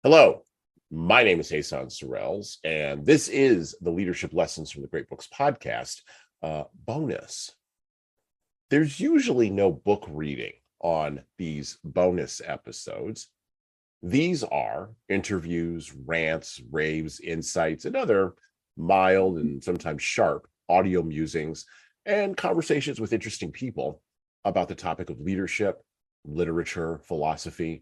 Hello, my name is Hasan Sorrells, and this is the Leadership Lessons from the Great Books podcast bonus. There's usually no book reading on these bonus episodes. These are interviews, rants, raves, insights, and other mild and sometimes sharp audio musings and conversations with interesting people about the topic of leadership, literature, philosophy,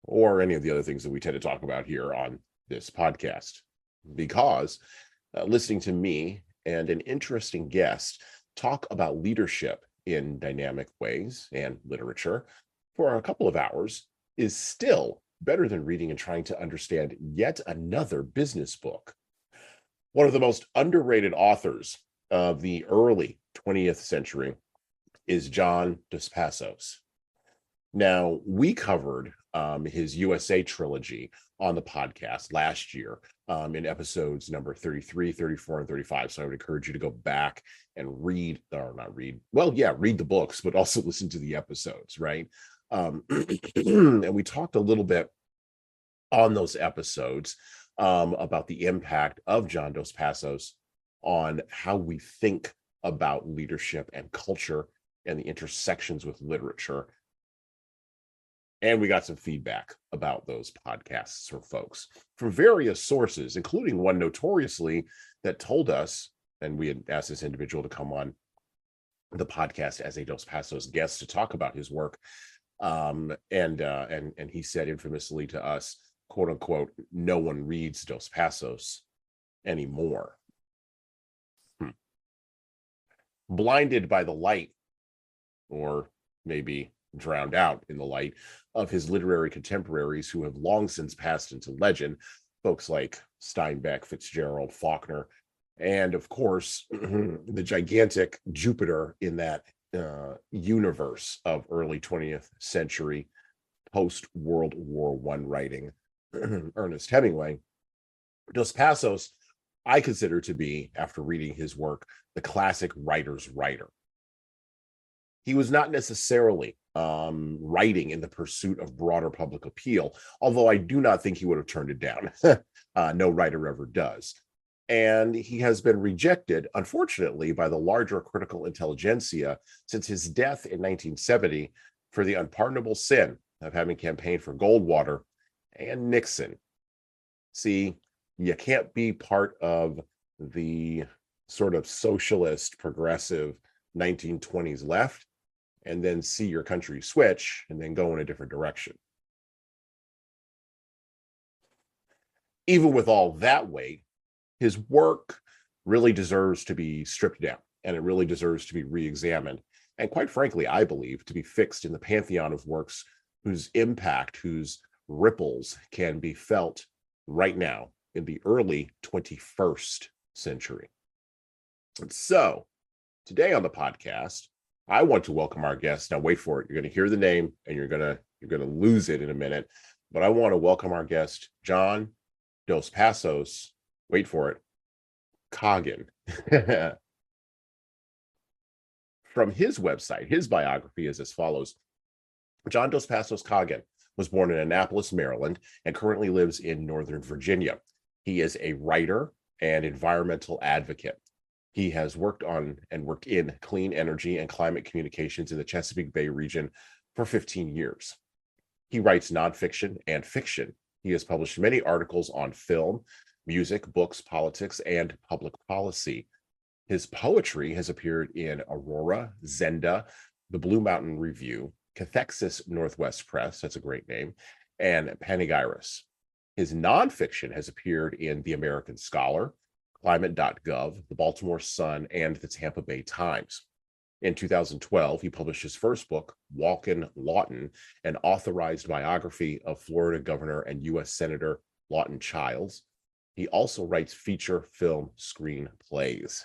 or any of the other things that we tend to talk about here on this podcast. Because listening to me and an interesting guest talk about leadership in dynamic ways and literature for a couple of hours is still better than reading and trying to understand yet another business book. One of the most underrated authors of the early 20th century is John Dos Passos. Now, we covered his USA trilogy on the podcast last year in episodes number 33, 34, and 35. So I would encourage you to go back and read the books, but also listen to the episodes, right? And we talked a little bit on those episodes about the impact of John Dos Passos on how we think about leadership and culture and the intersections with literature. And we got some feedback about those podcasts from folks from various sources, including one notoriously that told us, and we had asked this individual to come on the podcast as a Dos Passos guest to talk about his work. And he said infamously to us, quote unquote, no one reads Dos Passos anymore. Blinded by the light, or maybe drowned out in the light of his literary contemporaries who have long since passed into legend, folks like Steinbeck, Fitzgerald, Faulkner, and of course, the gigantic Jupiter in that universe of early 20th century post-World War I writing, Ernest Hemingway. Dos Passos, I consider to be, after reading his work, the classic writer's writer. He was not necessarily writing in the pursuit of broader public appeal, although I do not think he would have turned it down. No writer ever does. And he has been rejected, unfortunately, by the larger critical intelligentsia since his death in 1970 for the unpardonable sin of having campaigned for Goldwater and Nixon. See, you can't be part of the sort of socialist, progressive 1920s left and then see your country switch and then go in a different direction. Even with all that weight, his work really deserves to be stripped down, and it really deserves to be re-examined. And quite frankly, I believe to be fixed in the pantheon of works whose impact, whose ripples can be felt right now in the early 21st century. And so today on the podcast, I want to welcome our guest. Now, wait for it. You're going to hear the name and you're going to lose it in a minute. But I want to welcome our guest, John Dos Passos. Wait for it. Coggin. From his website, his biography is as follows. John Dos Passos Coggin was born in Annapolis, Maryland, and currently lives in Northern Virginia. He is a writer and environmental advocate. He has worked in clean energy and climate communications in the Chesapeake Bay region for 15 years. He writes nonfiction and fiction. He has published many articles on film, music, books, politics, and public policy. His poetry has appeared in Aurora, Zenda, the Blue Mountain Review, Cathexis Northwest Press, that's a great name, and Panegyris. His nonfiction has appeared in The American Scholar, Climate.gov, the Baltimore Sun, and the Tampa Bay Times. In 2012, he published his first book, Walkin' Lawton, an authorized biography of Florida Governor and U.S. Senator Lawton Chiles. He also writes feature film screenplays,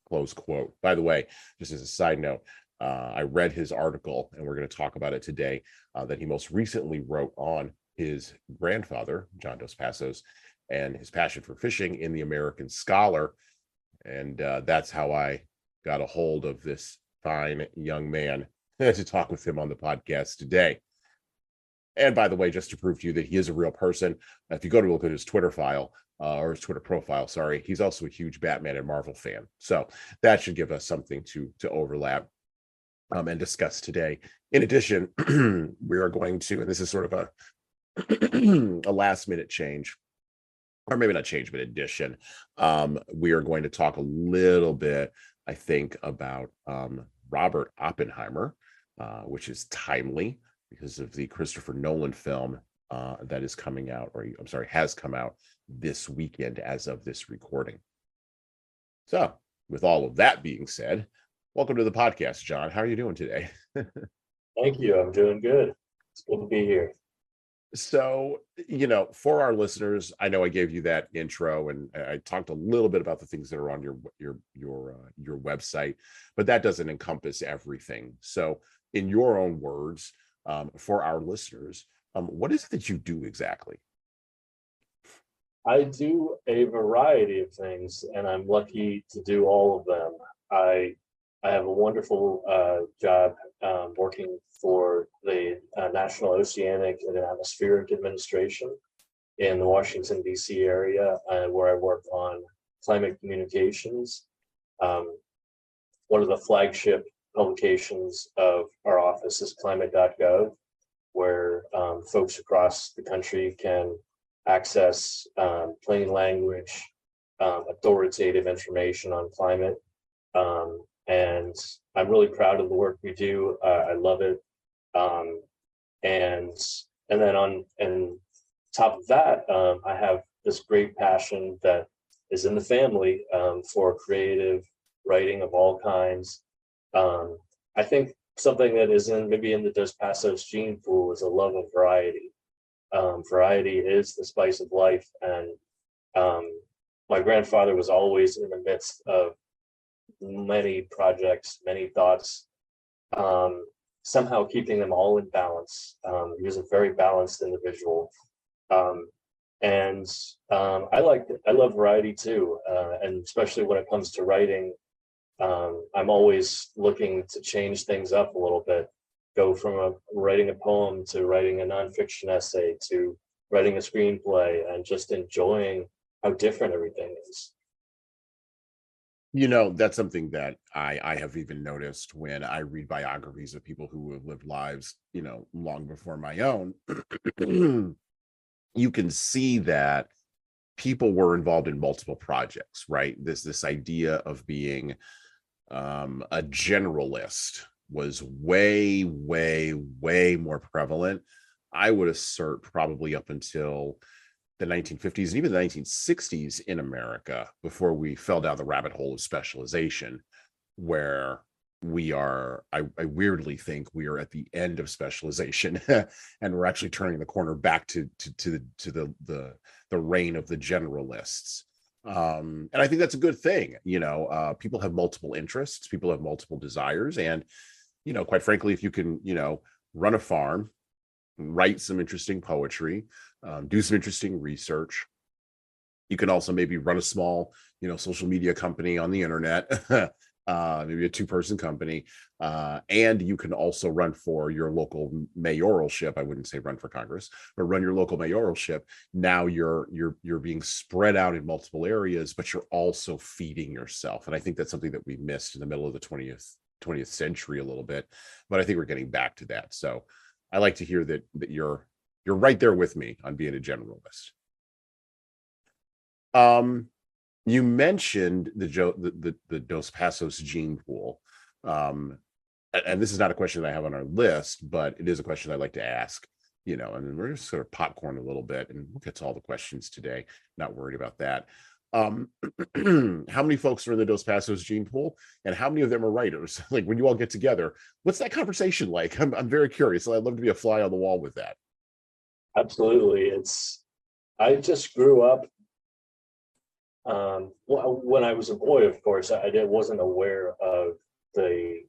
close quote. By the way, just as a side note, I read his article, and we're going to talk about it today, that he most recently wrote on his grandfather, John Dos Passos, and his passion for fishing in The American Scholar. And that's how I got a hold of this fine young man to talk with him on the podcast today. And by the way, just to prove to you that he is a real person, if you go to look at his Twitter file, or his Twitter profile, sorry, he's also a huge Batman and Marvel fan. So that should give us something to overlap and discuss today. In addition, we are going to, and this is sort of a a last minute change, or maybe not change, but addition. We are going to talk a little bit, I think, about Robert Oppenheimer, which is timely because of the Christopher Nolan film that is coming out, or I'm sorry, has come out this weekend as of this recording. So, with all of that being said, welcome to the podcast, John. How are you doing today? Thank you. I'm doing good. It's good to be here. So, for our listeners, I know I gave you that intro, and I talked a little bit about the things that are on your website, but that doesn't encompass everything. So, in your own words, for our listeners, what is it that you do exactly? I do a variety of things, and I'm lucky to do all of them. I have a wonderful job working for the National Oceanic and Atmospheric Administration in the Washington, D.C. area, where I work on climate communications. One of the flagship publications of our office is climate.gov, where folks across the country can access plain language, authoritative information on climate. And I'm really proud of the work we do. I love it. And then on top of that, I have this great passion that is in the family for creative writing of all kinds. I think something that is maybe in the Dos Passos gene pool is a love of variety. Variety is the spice of life, and my grandfather was always in the midst of many projects, many thoughts, somehow keeping them all in balance. He was a very balanced individual, and I love variety too, and especially when it comes to writing. I'm always looking to change things up a little bit, go from writing a poem to writing a nonfiction essay to writing a screenplay, and just enjoying how different everything is. That's something that I have even noticed when I read biographies of people who have lived lives, long before my own. You can see that people were involved in multiple projects, right? This idea of being a generalist was way, way, way more prevalent. I would assert probably up until the 1950s and even the 1960s in America, before we fell down the rabbit hole of specialization, where I weirdly think we are at the end of specialization and we're actually turning the corner back to the reign of the generalists. And I think that's a good thing. People have multiple interests, people have multiple desires, and quite frankly, if you can run a farm, write some interesting poetry, do some interesting research. You can also maybe run a small, social media company on the internet, maybe a 2-person company, and you can also run for your local mayoralship. I wouldn't say run for Congress, but run your local mayoralship. Now you're being spread out in multiple areas, but you're also feeding yourself. And I think that's something that we missed in the middle of the 20th century a little bit, but I think we're getting back to that. So I like to hear that you're right there with me on being a generalist. You mentioned the Dos Passos gene pool, and this is not a question that I have on our list, but it is a question I'd like to ask. And we're just sort of popcorn a little bit, and we'll get to all the questions today. Not worried about that. How many folks are in the Dos Passos gene pool, and how many of them are writers? Like, when you all get together, what's that conversation like? I'm very curious. I'd love to be a fly on the wall with that. Absolutely. I just grew up, when I was a boy, of course, I wasn't aware of the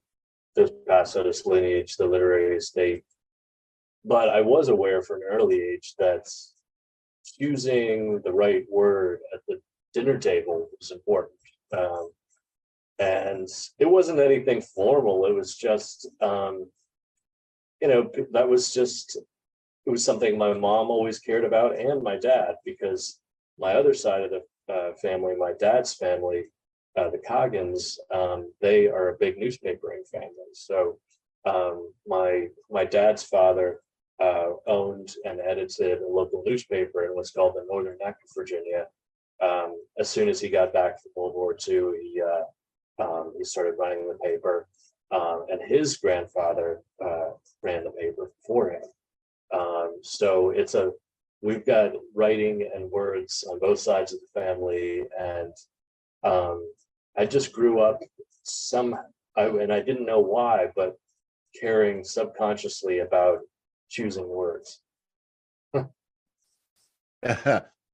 Passos lineage, the literary estate, but I was aware from an early age that choosing the right word at the dinner table was important. And it wasn't anything formal. It was just, that was just it was something my mom always cared about, and my dad, because my other side of the family, my dad's family, the Coggins, they are a big newspapering family. So my dad's father owned and edited a local newspaper in what's called the Northern Neck of Virginia. As soon as he got back from World War II, he started running the paper, and his grandfather ran the paper for him. So we've got writing and words on both sides of the family, and I just grew up and I didn't know why, but caring subconsciously about choosing words.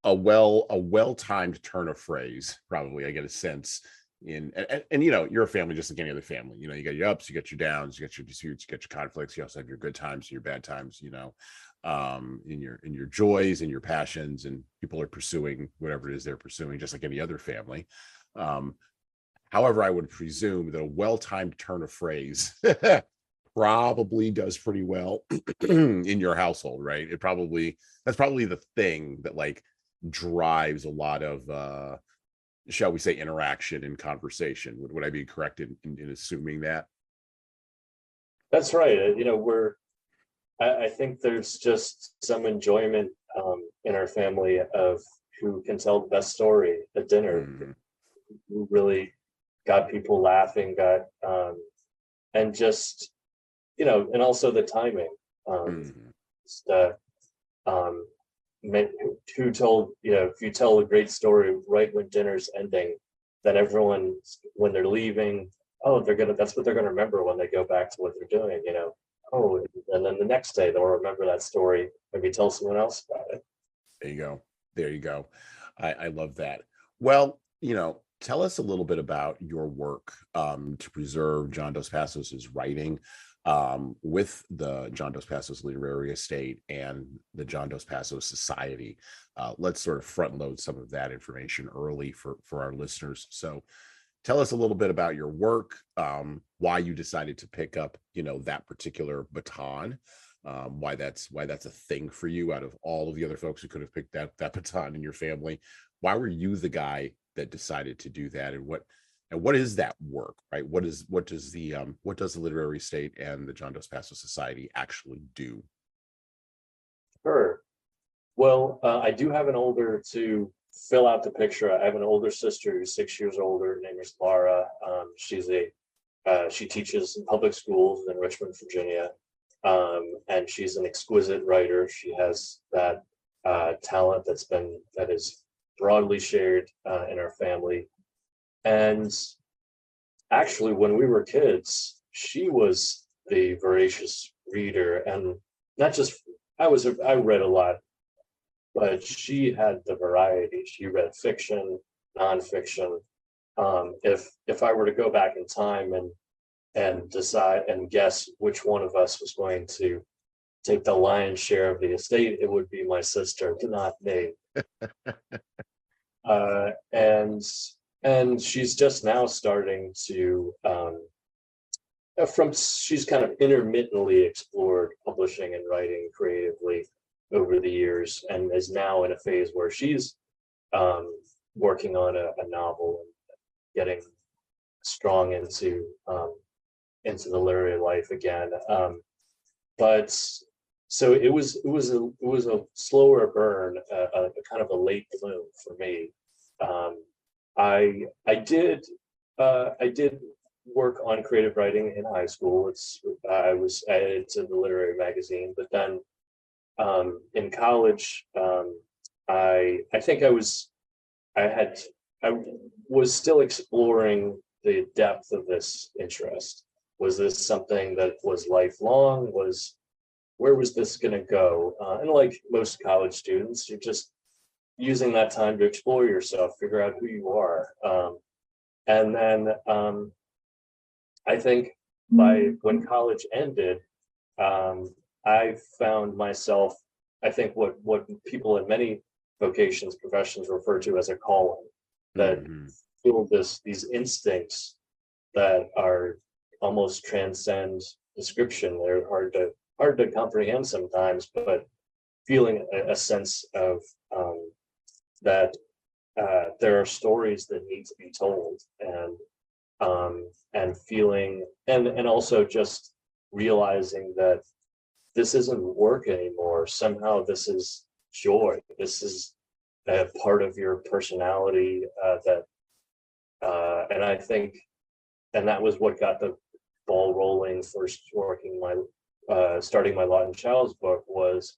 A well-timed turn of phrase, probably. I get a sense and you're a family just like any other family. You got your ups, you got your downs, you got your disputes, you got your conflicts, you also have your good times, your bad times, in your joys and your passions, and people are pursuing whatever it is they're pursuing, just like any other family. However, I would presume that a well-timed turn of phrase probably does pretty well in your household, right? That's probably the thing that like drives a lot of shall we say interaction and conversation. Would I be correct in assuming that? That's right. I think there's just some enjoyment in our family of who can tell the best story at dinner, who really got people laughing, and just, and also the timing. Who told, if you tell a great story right when dinner's ending, then everyone, when they're leaving, that's what they're gonna remember when they go back to what they're doing, and then the next day they'll remember that story, maybe tell someone else about it. There you go. I love that. Well, tell us a little bit about your work to preserve John Dos Passos's writing with the John Dos Passos Literary Estate and the John Dos Passos Society. Let's sort of front load some of that information early for our listeners. So tell us a little bit about your work, why you decided to pick up, that particular baton, why that's a thing for you out of all of the other folks who could have picked that baton in your family. Why were you the guy that decided to do that, and what is that work, right? What does the Literary Estate and the John Dos Passos Society actually do? Sure. Well, I do have to fill out the picture. I have an older sister who's 6 years older. Her name is Laura. She teaches in public schools in Richmond, Virginia, and she's an exquisite writer. She has that talent that is broadly shared in our family. And actually, when we were kids, she was the voracious reader, and not just I read a lot, but she had the variety. She read fiction, nonfiction. If I were to go back in time and decide and guess which one of us was going to take the lion's share of the estate, it would be my sister, not me. And she's just now starting to she's kind of intermittently explored publishing and writing creatively over the years, and is now in a phase where she's working on a novel and getting strong into the literary life again. But so it was a slower burn, a kind of a late bloom for me. I did work on creative writing in high school. I was edited to the literary magazine, but then in college, I think I was still exploring the depth of this interest. Was this something that was lifelong? Where was this going to go? And like most college students, you're just using that time to explore yourself, figure out who you are. And then I think when college ended, I found myself, I think what people in many vocations, professions refer to as a calling, that feel these instincts that are almost transcend description. They're hard to comprehend sometimes, but feeling a sense of that there are stories that need to be told, and feeling, and also just realizing that this isn't work anymore. Somehow this is joy. This is a part of your personality, and I think, and that was what got the ball rolling. First working starting my Lot and Child's book was,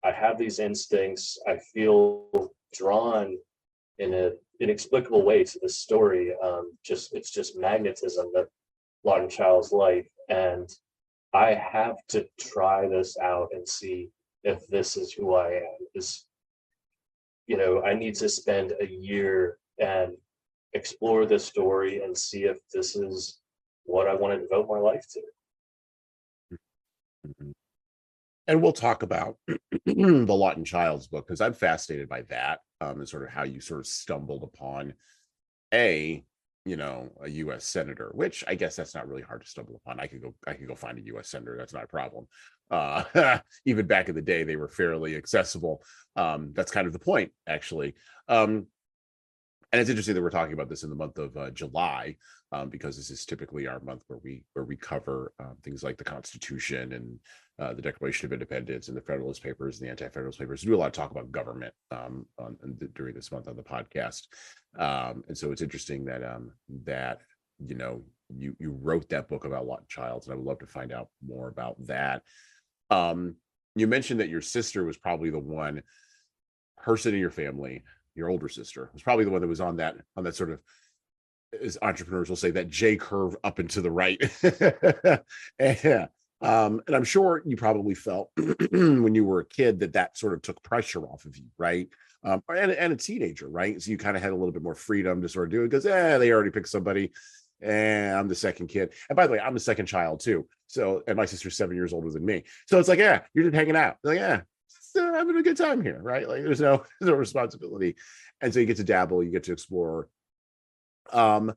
I have these instincts. I feel drawn in an inexplicable way to the story. It's just magnetism that Lot and Child's like, and I have to try this out and see if this is who I am. I need to spend a year and explore this story and see if this is what I want to devote my life to. Mhm. And we'll talk about the Lawton Childs book, because I'm fascinated by that, and sort of how you sort of stumbled upon a U.S. senator, which I guess that's not really hard to stumble upon. I could go find a U.S. senator. That's not a problem. Even back in the day, they were fairly accessible. That's kind of the point, actually. And it's interesting that we're talking about this in the month of July, because this is typically our month where we cover things like the Constitution and the Declaration of Independence and the Federalist Papers and the Anti-Federalist Papers. We do a lot of talk about government during this month on the podcast, and so it's interesting that you wrote that book about Lawton Childs, and I would love to find out more about that. You mentioned that your sister was probably the one person in your family. Your older sister was probably the one that was on that sort of, as entrepreneurs will say, that J curve up and to the right. And I'm sure you probably felt when you were a kid that sort of took pressure off of you, right? And a teenager, right? So you kind of had a little bit more freedom to sort of do it because they already picked somebody, and I'm the second kid. And by the way, I'm the second child too. So, and my sister's 7 years older than me. So it's like, you're just hanging out. Like, having a good time here, right? Like there's no responsibility, and so you get to dabble, you get to explore. When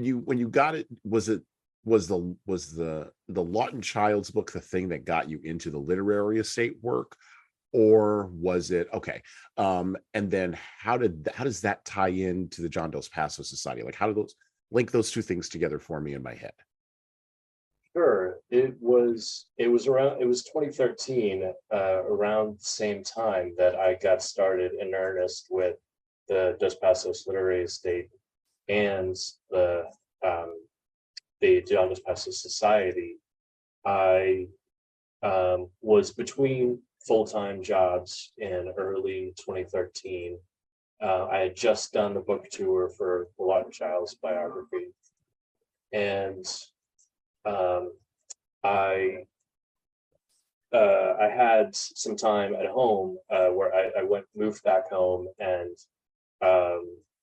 you got it, was the Lawton Childs book the thing that got you into the literary estate work, or was it okay? And then how does that tie into the John Dos Passos Society? Like, how do those link those two things together for me in my head? Sure. It was 2013, around the same time that I got started in earnest with the Dos Passos Literary Estate and the John Dos Passos Society. I was between full-time jobs in early 2013. I had just done the book tour for the Lawton Childs biography, and I had some time at home where I moved back home and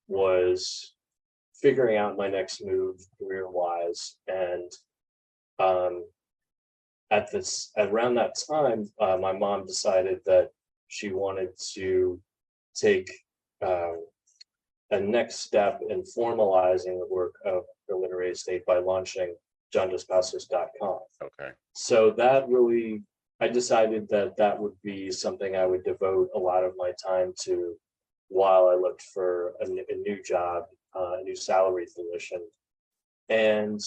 was figuring out my next move career-wise. And around that time, my mom decided that she wanted to take a next step in formalizing the work of the literary estate by launching JohnDosPassos.com. Okay. So that really, I decided that would be something I would devote a lot of my time to while I looked for a new job, a new salary position. And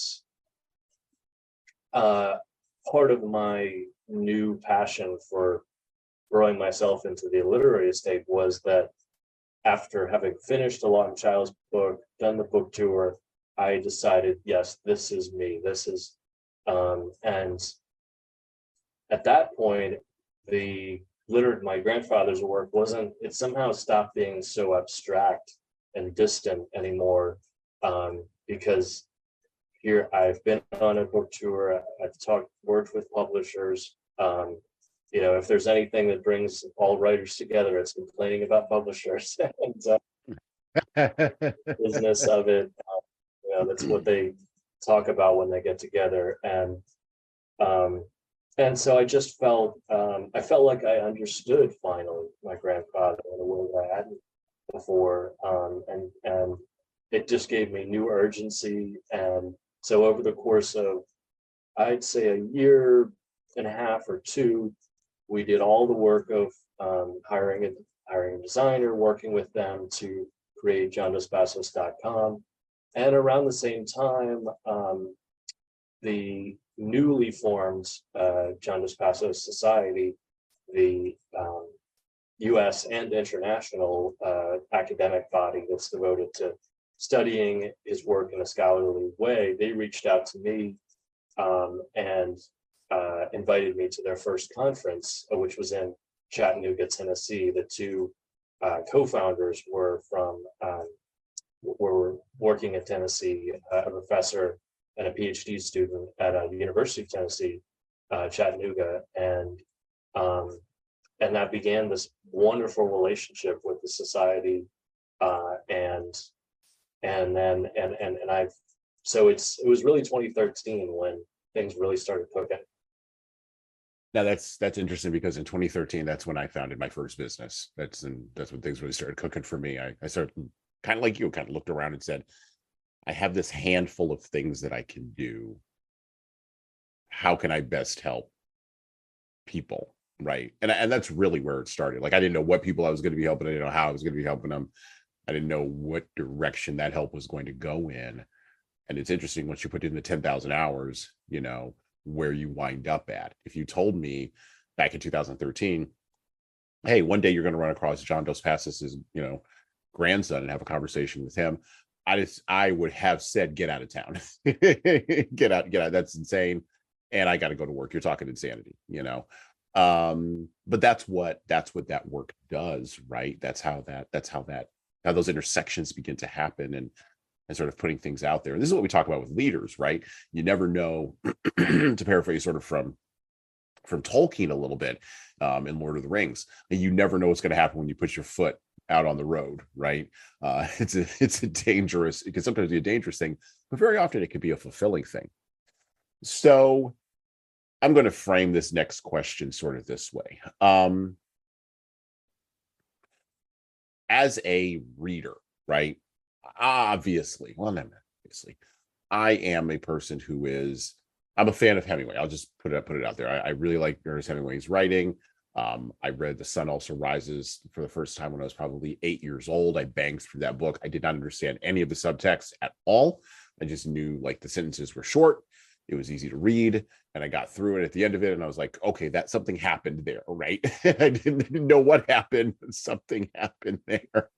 part of my new passion for growing myself into the literary estate was that after having finished the Lawton Childs book, done the book tour, I decided, yes, this is me. This is, and at that point, my grandfather's work it somehow stopped being so abstract and distant anymore, because here I've been on a book tour, I've worked with publishers. If there's anything that brings all writers together, it's complaining about publishers and business of it. That's what they talk about when they get together. And so I just felt, I felt like I understood finally my grandfather in a way that I hadn't before. And it just gave me new urgency. And so over the course of, I'd say, a year and a half or two, we did all the work of hiring a designer, working with them to create JohnDosPassos.com. And around the same time, the newly formed John Dos Passos Society, the US and international academic body that's devoted to studying his work in a scholarly way, they reached out to me and invited me to their first conference, which was in Chattanooga, Tennessee. The two co-founders were working in Tennessee, a professor and a PhD student at the University of Tennessee, Chattanooga, and that began this wonderful relationship with the society, so it was really 2013 when things really started cooking. Now that's interesting, because in 2013, that's when I founded my first business. That's when things really started cooking for me. I started kind of like you, kind of looked around and said, I have this handful of things that I can do. How can I best help people? Right. And that's really where it started. Like, I didn't know what people I was going to be helping. I didn't know how I was going to be helping them. I didn't know what direction that help was going to go in. And it's interesting, once you put in the 10,000 hours, you know, where you wind up at. If you told me back in 2013, hey, one day you're going to run across John Dos Passos' grandson and have a conversation with him, I would have said, get out of town. get out. That's insane. And I got to go to work. You're talking insanity, but that's what that work does, right? That's how those intersections begin to happen, and sort of putting things out there. And this is what we talk about with leaders, right? You never know, to paraphrase sort of from Tolkien a little bit, in Lord of the Rings, you never know what's going to happen when you put your foot out on the road, right? It's a dangerous, it can sometimes be a dangerous thing, but very often it can be a fulfilling thing. So I'm going to frame this next question sort of this way. As a reader, right? Obviously, I am a person I'm a fan of Hemingway. I'll just put it out there. I really like Ernest Hemingway's writing. I read The Sun Also Rises for the first time when I was probably 8 years old. I banged through that book. I did not understand any of the subtext at all. I just knew, like, the sentences were short. It was easy to read, and I got through it at the end of it, and I was like, okay, that something happened there, right? I didn't know what happened, but something happened there.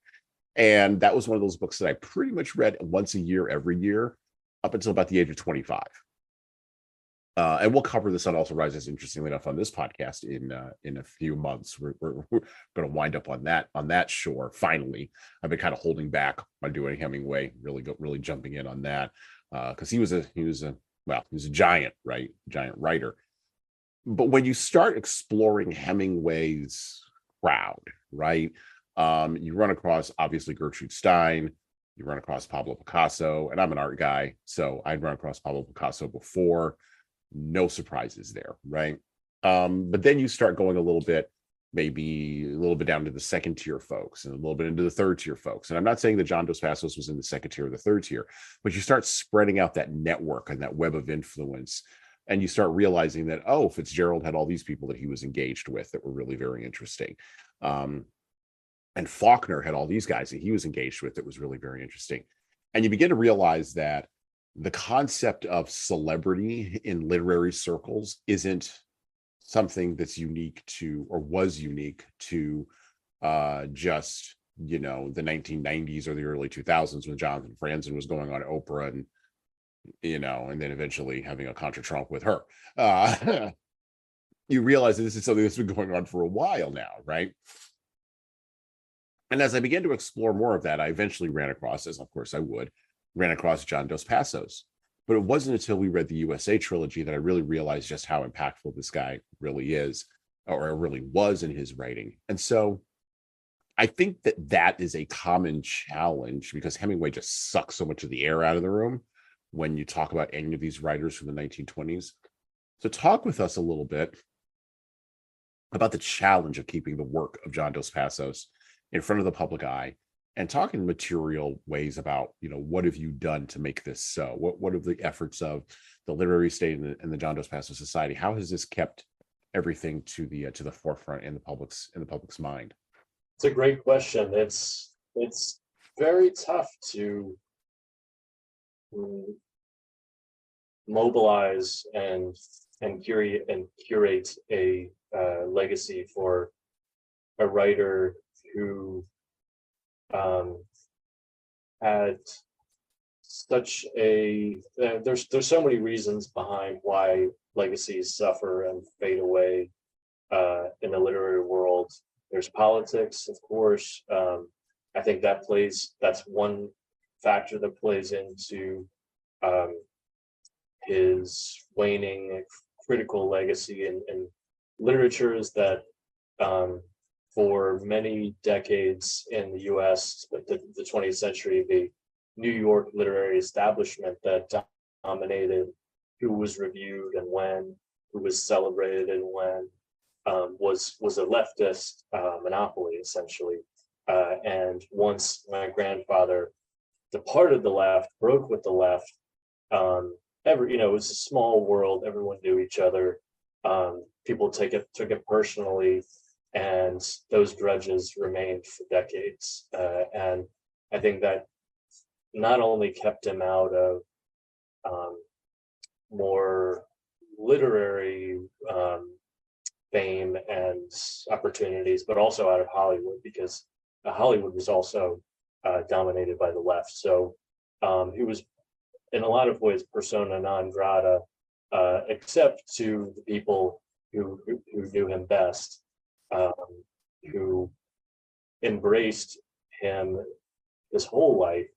And that was one of those books that I pretty much read once a year, every year, up until about the age of 25. And we'll cover The Sun Also Rises, interestingly enough, on this podcast in a few months. We're going to wind up on that shore. Finally, I've been kind of holding back on doing Hemingway, really jumping in on that, because he was a giant, right? Giant writer. But when you start exploring Hemingway's crowd, right? You run across, obviously, Gertrude Stein. You run across Pablo Picasso, and I'm an art guy, so I'd run across Pablo Picasso before. No surprises there, right? But then you start going maybe a little bit down to the second tier folks, and a little bit into the third tier folks. And I'm not saying that John Dos Passos was in the second tier or the third tier, but you start spreading out that network and that web of influence, and you start realizing that, oh, Fitzgerald had all these people that he was engaged with that were really very interesting. And Faulkner had all these guys that he was engaged with that was really very interesting. And you begin to realize that the concept of celebrity in literary circles isn't something that's unique to, or was unique to, just, the 1990s or the early 2000s, when Jonathan Franzen was going on Oprah and, and then eventually having a contra trunk with her. You realize that this is something that's been going on for a while now, right? And as I began to explore more of that, I eventually ran across John Dos Passos. But it wasn't until we read the USA trilogy that I really realized just how impactful this guy really is, or really was, in his writing. And so I think that is a common challenge, because Hemingway just sucks so much of the air out of the room when you talk about any of these writers from the 1920s. So talk with us a little bit about the challenge of keeping the work of John Dos Passos in front of the public eye, and talk in material ways about, what have you done to make this so? What are the efforts of the Literary Estate and the John Dos Passos Society? How has this kept everything to the forefront in the public's mind? It's a great question. It's very tough to mm, mobilize and curate a legacy for a writer who um, had such a there's so many reasons behind why legacies suffer and fade away in the literary world. There's politics, of course. I think that's one factor that plays into um, his waning critical legacy in literature, is that um, for many decades in the US, the 20th century, the New York literary establishment that dominated who was reviewed and when, who was celebrated and when, was a leftist monopoly, essentially. And once my grandfather departed the left, broke with the left, it was a small world. Everyone knew each other. People took it personally, and those grudges remained for decades. And I think that not only kept him out of more literary fame and opportunities, but also out of Hollywood, because Hollywood was also dominated by the left. So he was, in a lot of ways, persona non grata, except to the people who knew him best, who embraced him his whole life.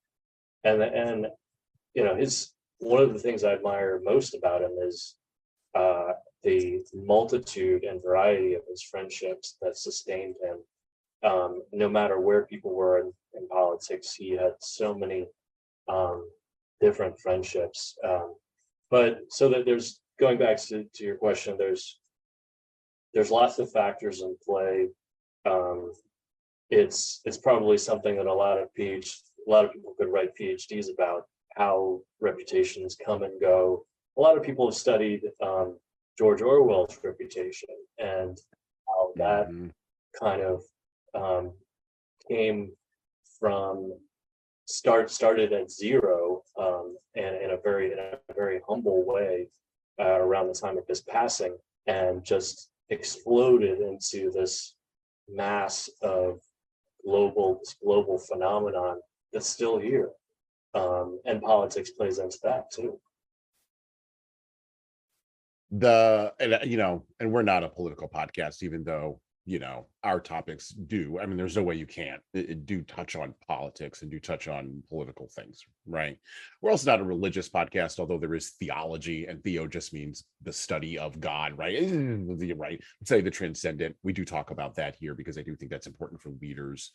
And his one of the things I admire most about him is the multitude and variety of his friendships that sustained him. No matter where people were in politics, he had so many different friendships. But so that there's, going back to your question, there's lots of factors in play. It's probably something that a lot of people could write PhDs about, how reputations come and go. A lot of people have studied George Orwell's reputation and how that kind of came from started at zero, and in a very humble way around the time of his passing, and just exploded into this mass of global phenomenon that's still here. And politics plays into that too. And we're not a political podcast, even though our topics do. I mean, there's no way you can't do touch on politics and do touch on political things, right? We're also not a religious podcast, although there is theology, and theo just means the study of God, right? Right. Say the transcendent. We do talk about that here because I do think that's important for leaders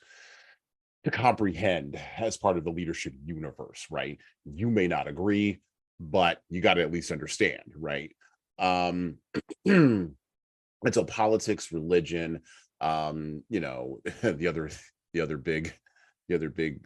to comprehend as part of the leadership universe, right? You may not agree, but you got to at least understand, right? And so politics, religion, the other big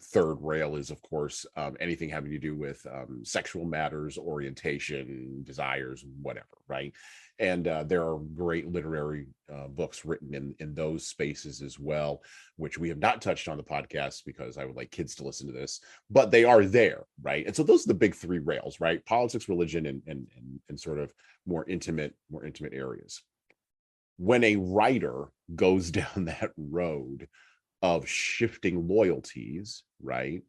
third rail is, of course, anything having to do with sexual matters, orientation, desires, whatever, right? And there are great literary books written in those spaces as well, which we have not touched on the podcast because I would like kids to listen to this, but they are there, right? And so those are the big three rails, right? Politics, religion, and sort of more intimate areas. When a writer goes down that road of shifting loyalties, right?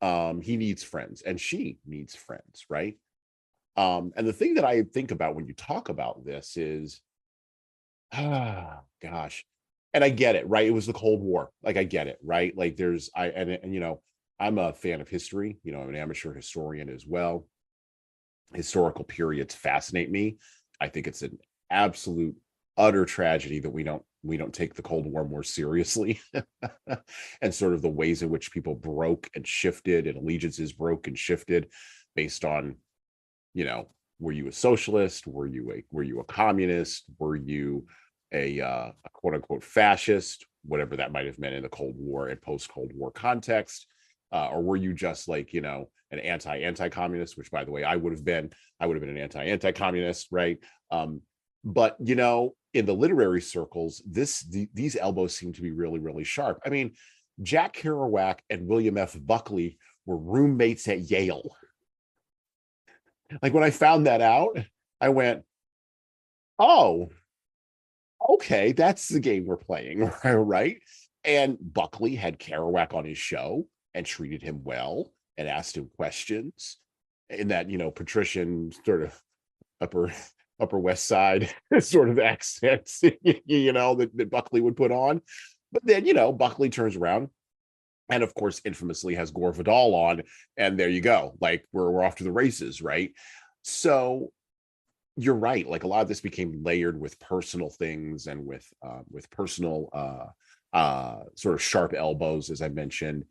He needs friends and she needs friends, right? And the thing that I think about when you talk about this is, gosh, and I get it, right? It was the Cold War. Like, I get it, right? Like I'm a fan of history, I'm an amateur historian as well. Historical periods fascinate me. I think it's an absolute utter tragedy that we don't take the Cold War more seriously and sort of the ways in which people broke and shifted and allegiances broke and shifted based on, were you a socialist? Were you a communist? Were you a quote unquote fascist? Whatever that might have meant in the Cold War and post Cold War context. Or were you just like, an anti-communist, which by the way, I would have been an anti-communist, right? But in the literary circles, these elbows seem to be really, really sharp. I mean, Jack Kerouac and William F. Buckley were roommates at Yale. Like when I found that out, I went, oh, okay, that's the game we're playing, right? And Buckley had Kerouac on his show and treated him well and asked him questions in that, patrician sort of upper west side sort of accents, that Buckley would put on. But then, Buckley turns around and of course infamously has Gore Vidal on, and there you go. Like we're off to the races, right? So you're right. Like a lot of this became layered with personal things and with personal sort of sharp elbows, as I mentioned.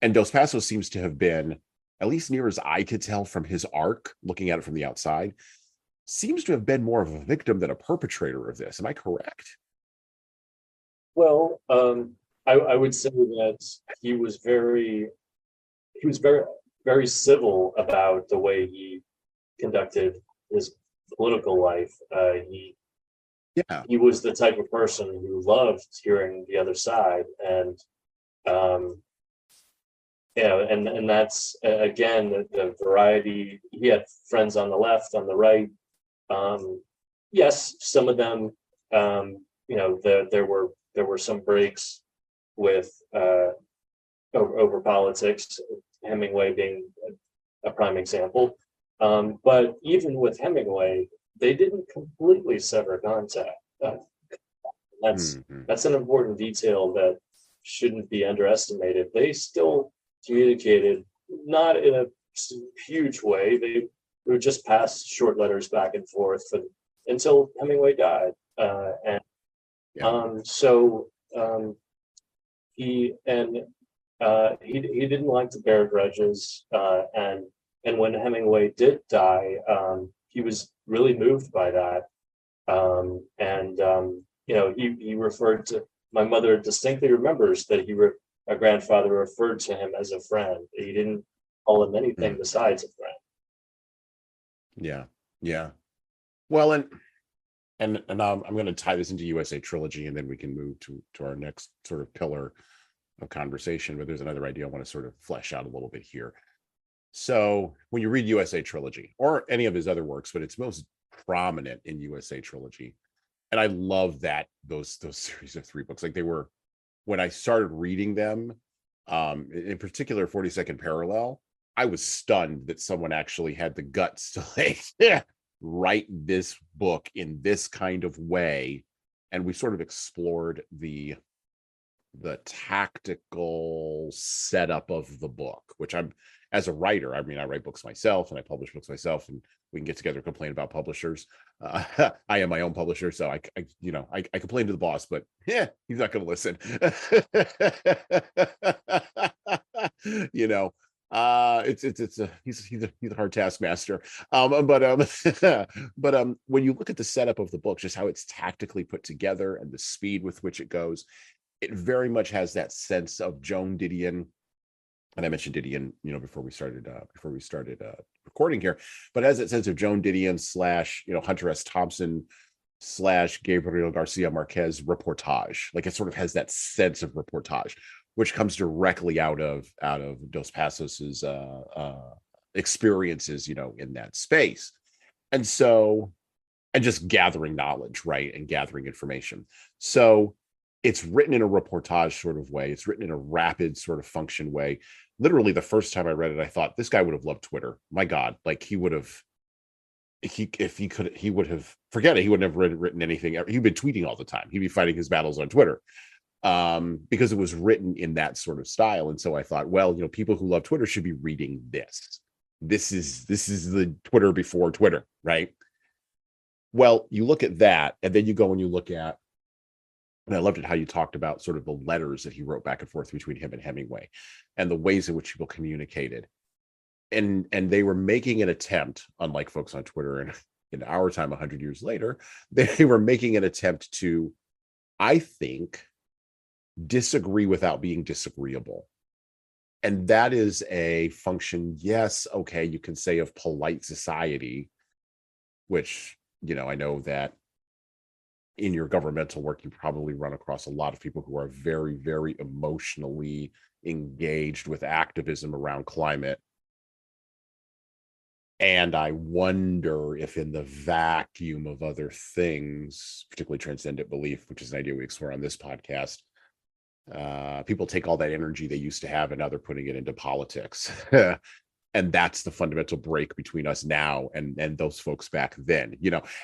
And Dos Passos seems to have been, at least near as I could tell from his arc, looking at it from the outside, seems to have been more of a victim than a perpetrator of this. Am I correct? Well, I would say that he was very, very civil about the way he conducted his political life. He was the type of person who loved hearing the other side, and and that's again the variety. He had friends on the left, on the right. Yes, some of them, there were some breaks with over politics. Hemingway being a prime example. But even with Hemingway, they didn't completely sever contact. That's an important detail that shouldn't be underestimated. They still communicated, not in a huge way. They would just pass short letters back and forth until Hemingway died. He didn't like to bear grudges, and when Hemingway did die, he was really moved by that. He referred to, my mother distinctly remembers that my grandfather referred to him as a friend. He didn't call him anything besides a friend. Yeah. Well, and I'm going to tie this into USA Trilogy, and then we can move to our next sort of pillar of conversation. But there's another idea I want to sort of flesh out a little bit here. So when you read USA Trilogy or any of his other works, but it's most prominent in USA Trilogy, and I love that those series of 3 books, like they were, when I started reading them, in particular 42nd Parallel, I was stunned that someone actually had the guts to write this book in this kind of way. And we sort of explored the tactical setup of the book, which I'm, as a writer, I mean, I write books myself and I publish books myself, and we can get together and complain about publishers. I am my own publisher, so I complain to the boss, but he's not going to listen. He's a hard taskmaster. But when you look at the setup of the book, just how it's tactically put together and the speed with which it goes, it very much has that sense of Joan Didion. And I mentioned Didion, before we started recording here, but it has that sense of Joan Didion / Hunter S. Thompson / Gabriel Garcia Marquez reportage. Like it sort of has that sense of reportage, which comes directly out of Dos Passos's experiences, in that space. And just gathering knowledge, right, and gathering information. So it's written in a reportage sort of way. It's written in a rapid sort of function way. Literally, the first time I read it, I thought this guy would have loved Twitter. My God, like he would have, he would have, forget it. He wouldn't have written anything. He'd been tweeting all the time. He'd be fighting his battles on Twitter, because it was written in that sort of style. And so I thought, well, people who love Twitter should be reading this. This is the Twitter before Twitter, right? Well, you look at that, and then you go and you look at, and I loved it how you talked about sort of the letters that he wrote back and forth between him and Hemingway and the ways in which people communicated. And they were making an attempt, unlike folks on Twitter and in our time, 100 years later, they were making an attempt to, I think, disagree without being disagreeable. And that is a function, yes, okay, you can say of polite society, which, I know that in your governmental work, you probably run across a lot of people who are very, very emotionally engaged with activism around climate. And I wonder if in the vacuum of other things, particularly transcendent belief, which is an idea we explore on this podcast, people take all that energy they used to have and now they're putting it into politics. And that's the fundamental break between us now and those folks back then,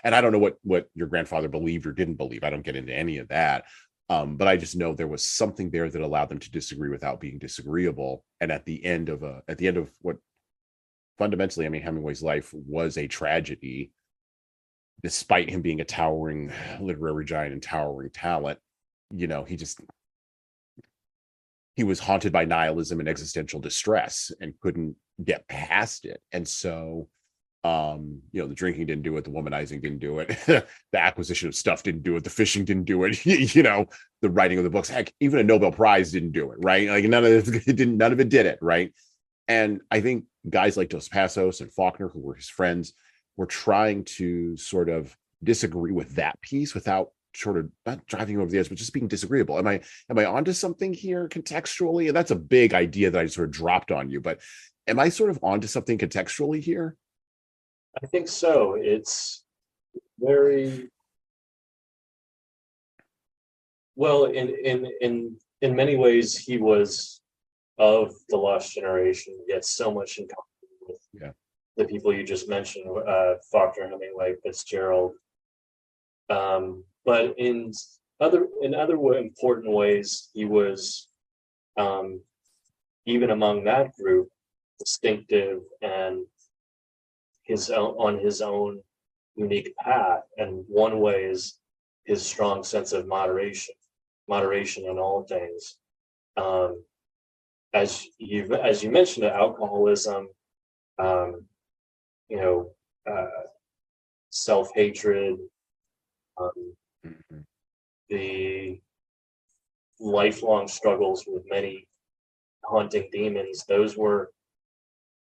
and I don't know what your grandfather believed or didn't believe. I don't get into any of that. But I just know there was something there that allowed them to disagree without being disagreeable. And at the end of what fundamentally, I mean, Hemingway's life was a tragedy, despite him being a towering literary giant and towering talent. He was haunted by nihilism and existential distress and couldn't get past it. And so, the drinking didn't do it, the womanizing didn't do it, the acquisition of stuff didn't do it, the fishing didn't do it, the writing of the books, heck, even a Nobel Prize didn't do it, right? Like none of it did it, right? And I think guys like Dos Passos and Faulkner, who were his friends, were trying to sort of disagree with that piece without sort of not driving over the edge, but just being disagreeable. Am I onto something here contextually? And that's a big idea that I sort of dropped on you, but am I sort of onto something contextually here? I think so. It's very well in many ways he was of the lost generation, yet so much in common with the people you just mentioned, Faulkner, Hemingway, Fitzgerald. But in other important ways, he was even among that group distinctive and on his own unique path. And one way is his strong sense of moderation in all things. As you mentioned, alcoholism, self-hatred, the lifelong struggles with many haunting demons. Those were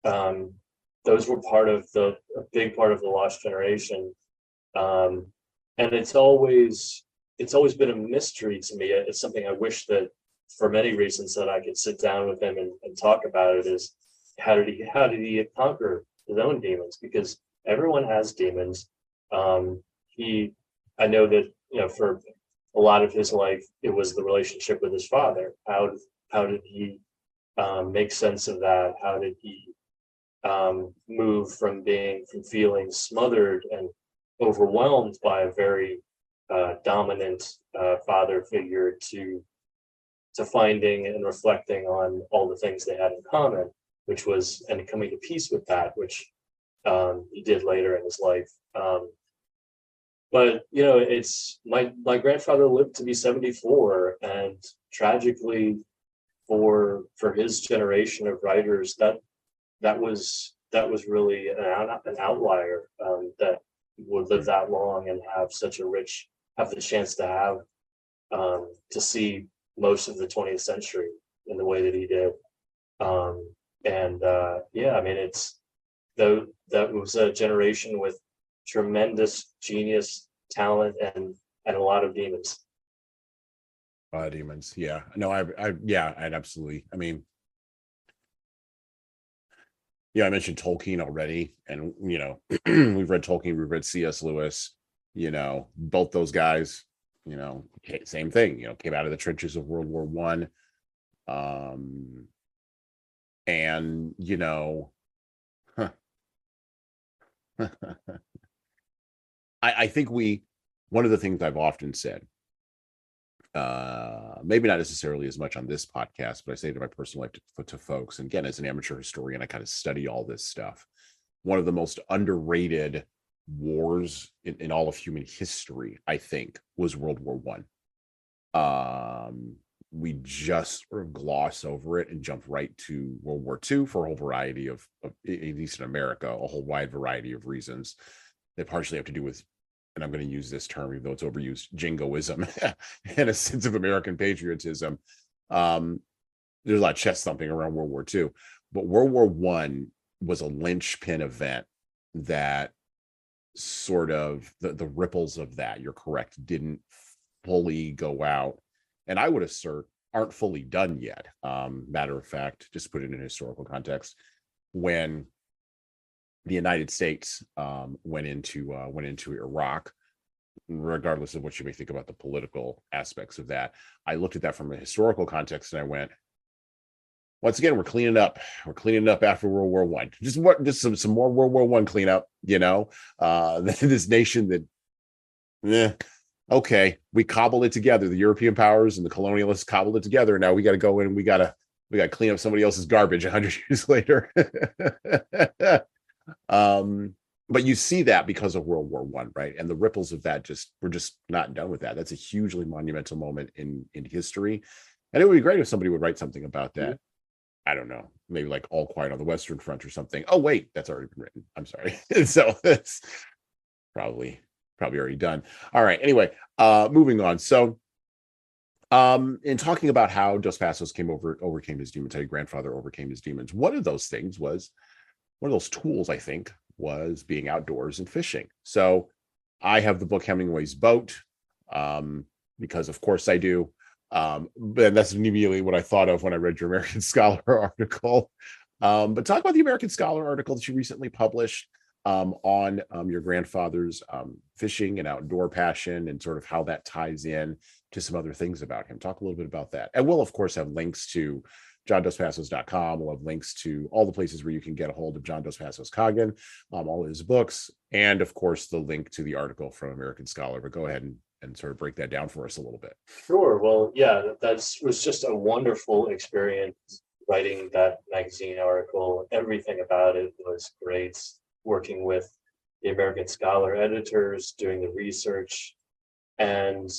a big part of the lost generation. And it's always been a mystery to me. It's something I wish that for many reasons that I could sit down with him and talk about it, is how did he conquer his own demons? Because everyone has demons. I know that, for a lot of his life, it was the relationship with his father. How did he make sense of that? How did he move from feeling smothered and overwhelmed by a very dominant father figure to finding and reflecting on all the things they had in common, and coming to peace with that, which he did later in his life. But it's my grandfather lived to be 74, and tragically for his generation of writers, that was really an outlier, that would live that long and have the chance to have to see most of the 20th century in the way that he did. I mean, that was a generation with tremendous genius, talent, and a lot of demons. Demons, yeah. No, I'd absolutely. I mean, I mentioned Tolkien already, and we've read Tolkien, we've read C.S. Lewis. Both those guys, same thing. Came out of the trenches of World War One, and I think one of the things I've often said, maybe not necessarily as much on this podcast, but I say to my personal life to folks, and again, as an amateur historian, I kind of study all this stuff. One of the most underrated wars in all of human history, I think, was World War One. We just sort of gloss over it and jump right to World War II for a whole variety of, at least in America, a whole wide variety of reasons that partially have to do with, and I'm going to use this term, even though it's overused, jingoism and a sense of American patriotism. There's a lot of chest thumping around World War II, but World War One was a linchpin event that sort of the ripples of that, you're correct, didn't fully go out, and I would assert aren't fully done yet. Matter of fact, just put it in historical context, when the United States went into Iraq, regardless of what you may think about the political aspects of that, I looked at that from a historical context and I went, once again, we're cleaning up. We're cleaning up after World War One. Just some more World War One cleanup. This nation that, okay, we cobbled it together. The European powers and the colonialists cobbled it together. Now we got to go in. We got to clean up somebody else's garbage 100 years later. But you see that because of World War One, right? And the ripples of that we're just not done with that. That's a hugely monumental moment in history, and it would be great if somebody would write something about that. I don't know, maybe like All Quiet on the Western Front or something. Oh wait, that's already been written. I'm sorry. So it's probably already done. All right. Anyway, moving on. So, in talking about how Dos Passos overcame his demons, how your grandfather overcame his demons, one of those tools, I think, was being outdoors and fishing. So I have the book Hemingway's Boat, because of course I do. But that's immediately what I thought of when I read your American Scholar article. But talk about the American Scholar article that you recently published on your grandfather's fishing and outdoor passion, and sort of how that ties in to some other things about him. Talk a little bit about that. And we'll, of course, have links to johndosPassos.com. We'll have links to all the places where you can get a hold of John Dos Passos Coggin, all his books, and of course the link to the article from American Scholar. But go ahead and sort of break that down for us a little bit. Sure. Well, yeah, that was just a wonderful experience writing that magazine article. Everything about it was great. Working with the American Scholar editors, doing the research, and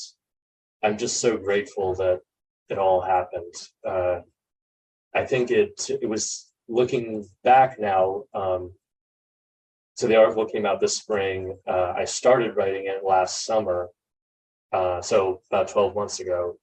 I'm just so grateful that it all happened. I think it was, looking back now. So the article came out this spring. I started writing it last summer. So about 12 months ago.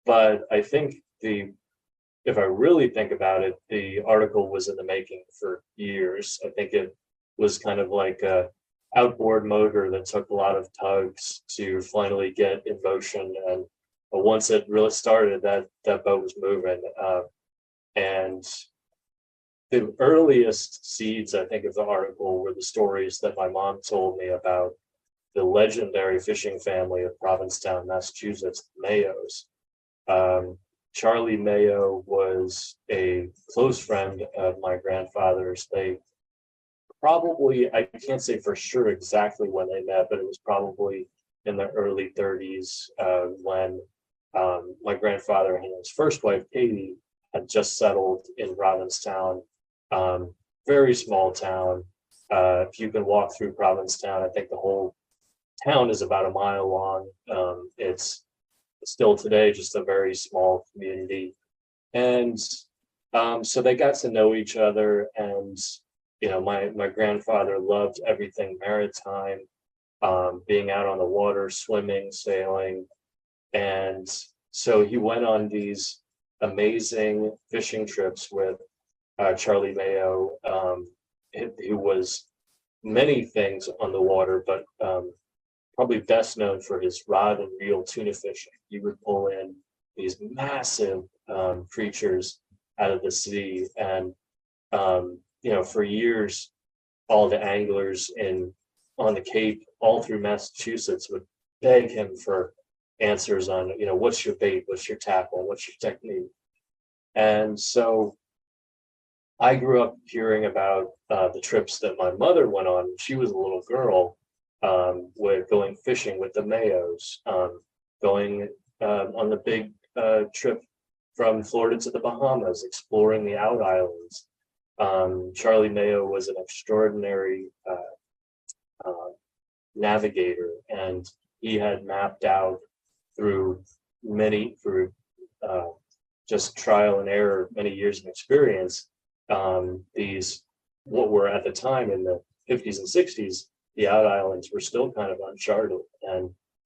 But I think if I really think about it, the article was in the making for years. I think it was kind of like a outboard motor that took a lot of tugs to finally get in motion. And once it really started, that boat was moving. And the earliest seeds, I think, of the article were the stories that my mom told me about the legendary fishing family of Provincetown, Massachusetts, Mayos. Charlie Mayo was a close friend of my grandfather's. They probably, I can't say for sure exactly when they met, but it was probably in the early 30s when my grandfather and his first wife, Katie, had just settled in Provincetown. Very small town. If you can walk through Provincetown, I think the whole town is about a mile long. It's still today just a very small community, and so they got to know each other. And my grandfather loved everything maritime, being out on the water, swimming, sailing, and so he went on these amazing fishing trips with Charlie Mayo, who was many things on the water, but probably best known for his rod and reel tuna fishing. He would pull in these massive creatures out of the sea, and for years, all the anglers on the Cape, all through Massachusetts, would beg him for answers on, what's your bait, what's your tackle, what's your technique. And so I grew up hearing about the trips that my mother went on when she was a little girl, with going fishing with the Mayos, going on the big trip from Florida to the Bahamas, exploring the out islands. Charlie Mayo was an extraordinary navigator, and he had mapped out through just trial and error, many years of experience, these, what were at the time in the 50s and 60s, the out islands were still kind of uncharted,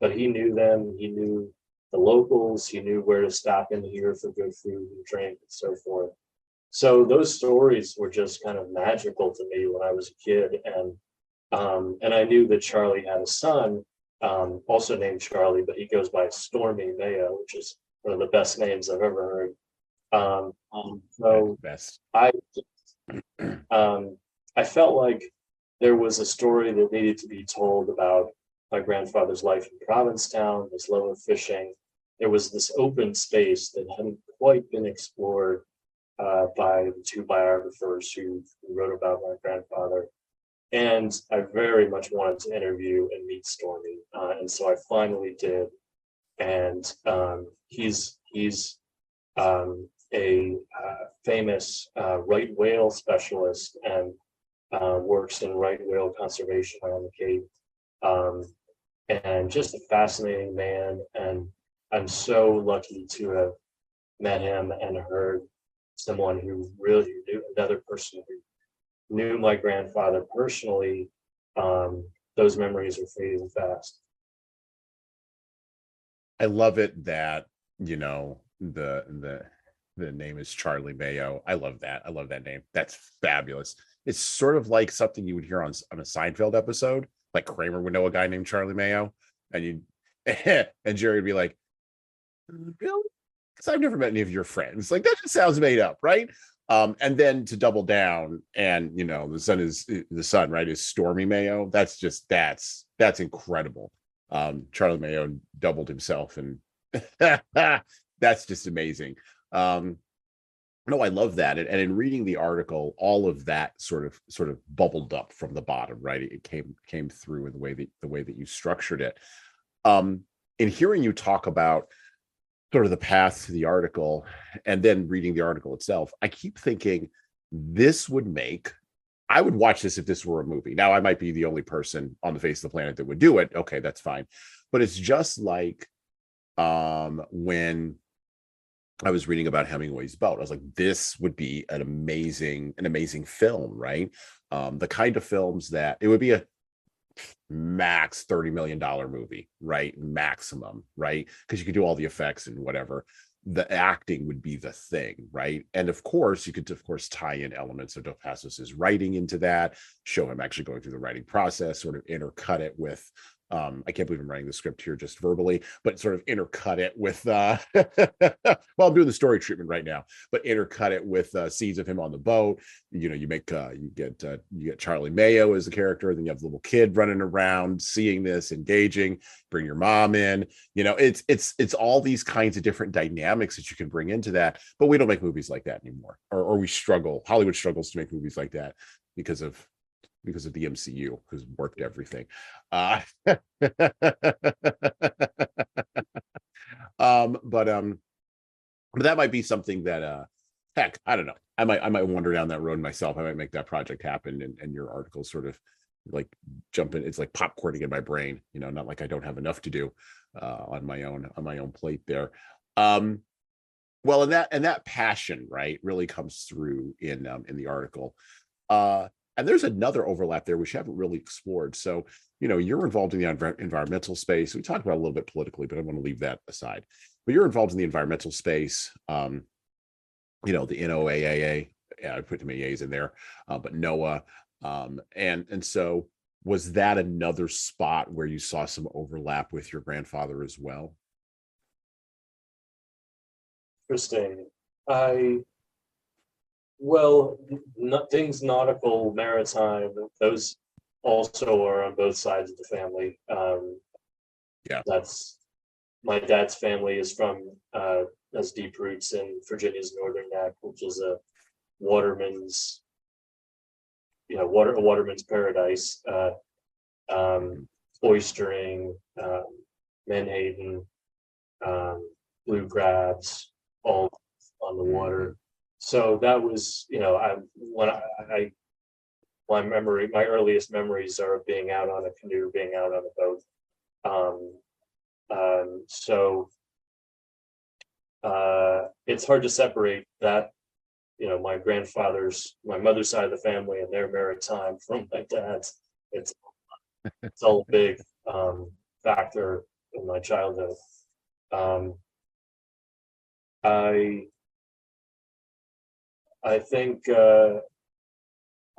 but he knew them, he knew the locals, he knew where to stop in here for good food and drink and so forth. So those stories were just kind of magical to me when I was a kid, and And I knew that Charlie had a son, also named Charlie, but he goes by Stormy Mayo, which is one of the best names I've ever heard. So Best. I I felt like there was a story that needed to be told about my grandfather's life in Provincetown, his love of fishing. There was this open space that hadn't quite been explored by the two biographers who wrote about my grandfather. And I very much wanted to interview and meet Stormy. And so I finally did. And he's a famous right whale specialist and works in right whale conservation on the Cape. And just a fascinating man. And I'm so lucky to have met him and heard someone who really knew, another person who knew my grandfather personally. Those memories are fading fast. I love it that, the name is Charlie Mayo. I love that. I love that name. That's fabulous. It's sort of like something you would hear on a Seinfeld episode. Like Kramer would know a guy named Charlie Mayo, and you and Jerry would be like, really? Because I've never met any of your friends. Like, that just sounds made up, right? And then to double down, and the son, right, is Stormy Mayo. That's incredible. Charlie Mayo doubled himself, and that's just amazing. No, I love that. And in reading the article, all of that sort of bubbled up from the bottom, right? It came through in the way that you structured it. In hearing you talk about sort of the path to the article and then reading the article itself, I keep thinking I would watch this if this were a movie. Now, I might be the only person on the face of the planet that would do it. Okay, that's fine. But it's just like when I was reading about Hemingway's boat, I was like, this would be an amazing film, right? The kind of films that it would be a max $30 million movie, right? Maximum, right? Because you could do all the effects and whatever. The acting would be the thing, right? And of course, you could tie in elements of Dos Passos's writing into that, show him actually going through the writing process, sort of intercut it with I can't believe I'm writing the script here just verbally, but sort of intercut it with well, I'm doing the story treatment right now, but intercut it with scenes of him on the boat. You get Charlie Mayo as the character, then you have the little kid running around seeing this, engaging, bring your mom in. It's all these kinds of different dynamics that you can bring into that, but we don't make movies like that anymore, or we struggle. Hollywood struggles to make movies like that because of the MCU, who's warped everything. But that might be something that heck, I don't know. I might wander down that road myself. I might make that project happen, and your article sort of like jumping. It's like popcorning in my brain. Not like I don't have enough to do on my own plate there. Well, and that passion, right, really comes through in the article. And there's another overlap there which you haven't really explored. So, you're involved in the environmental space. We talked about it a little bit politically, but I want to leave that aside. But you're involved in the environmental space. The NOAA. Yeah, I put the AAs in there, but NOAA. And so was that another spot where you saw some overlap with your grandfather as well? Interesting. Things nautical, maritime, those also are on both sides of the family. Yeah. That's my dad's family has deep roots in Virginia's Northern Neck, which is a waterman's paradise. Oystering, menhaden, blue crabs, all on the water. So that was, my earliest memories are of being out on a canoe, being out on a boat. So it's hard to separate that, my mother's side of the family and their maritime from my dad's. It's all a big factor in my childhood. I think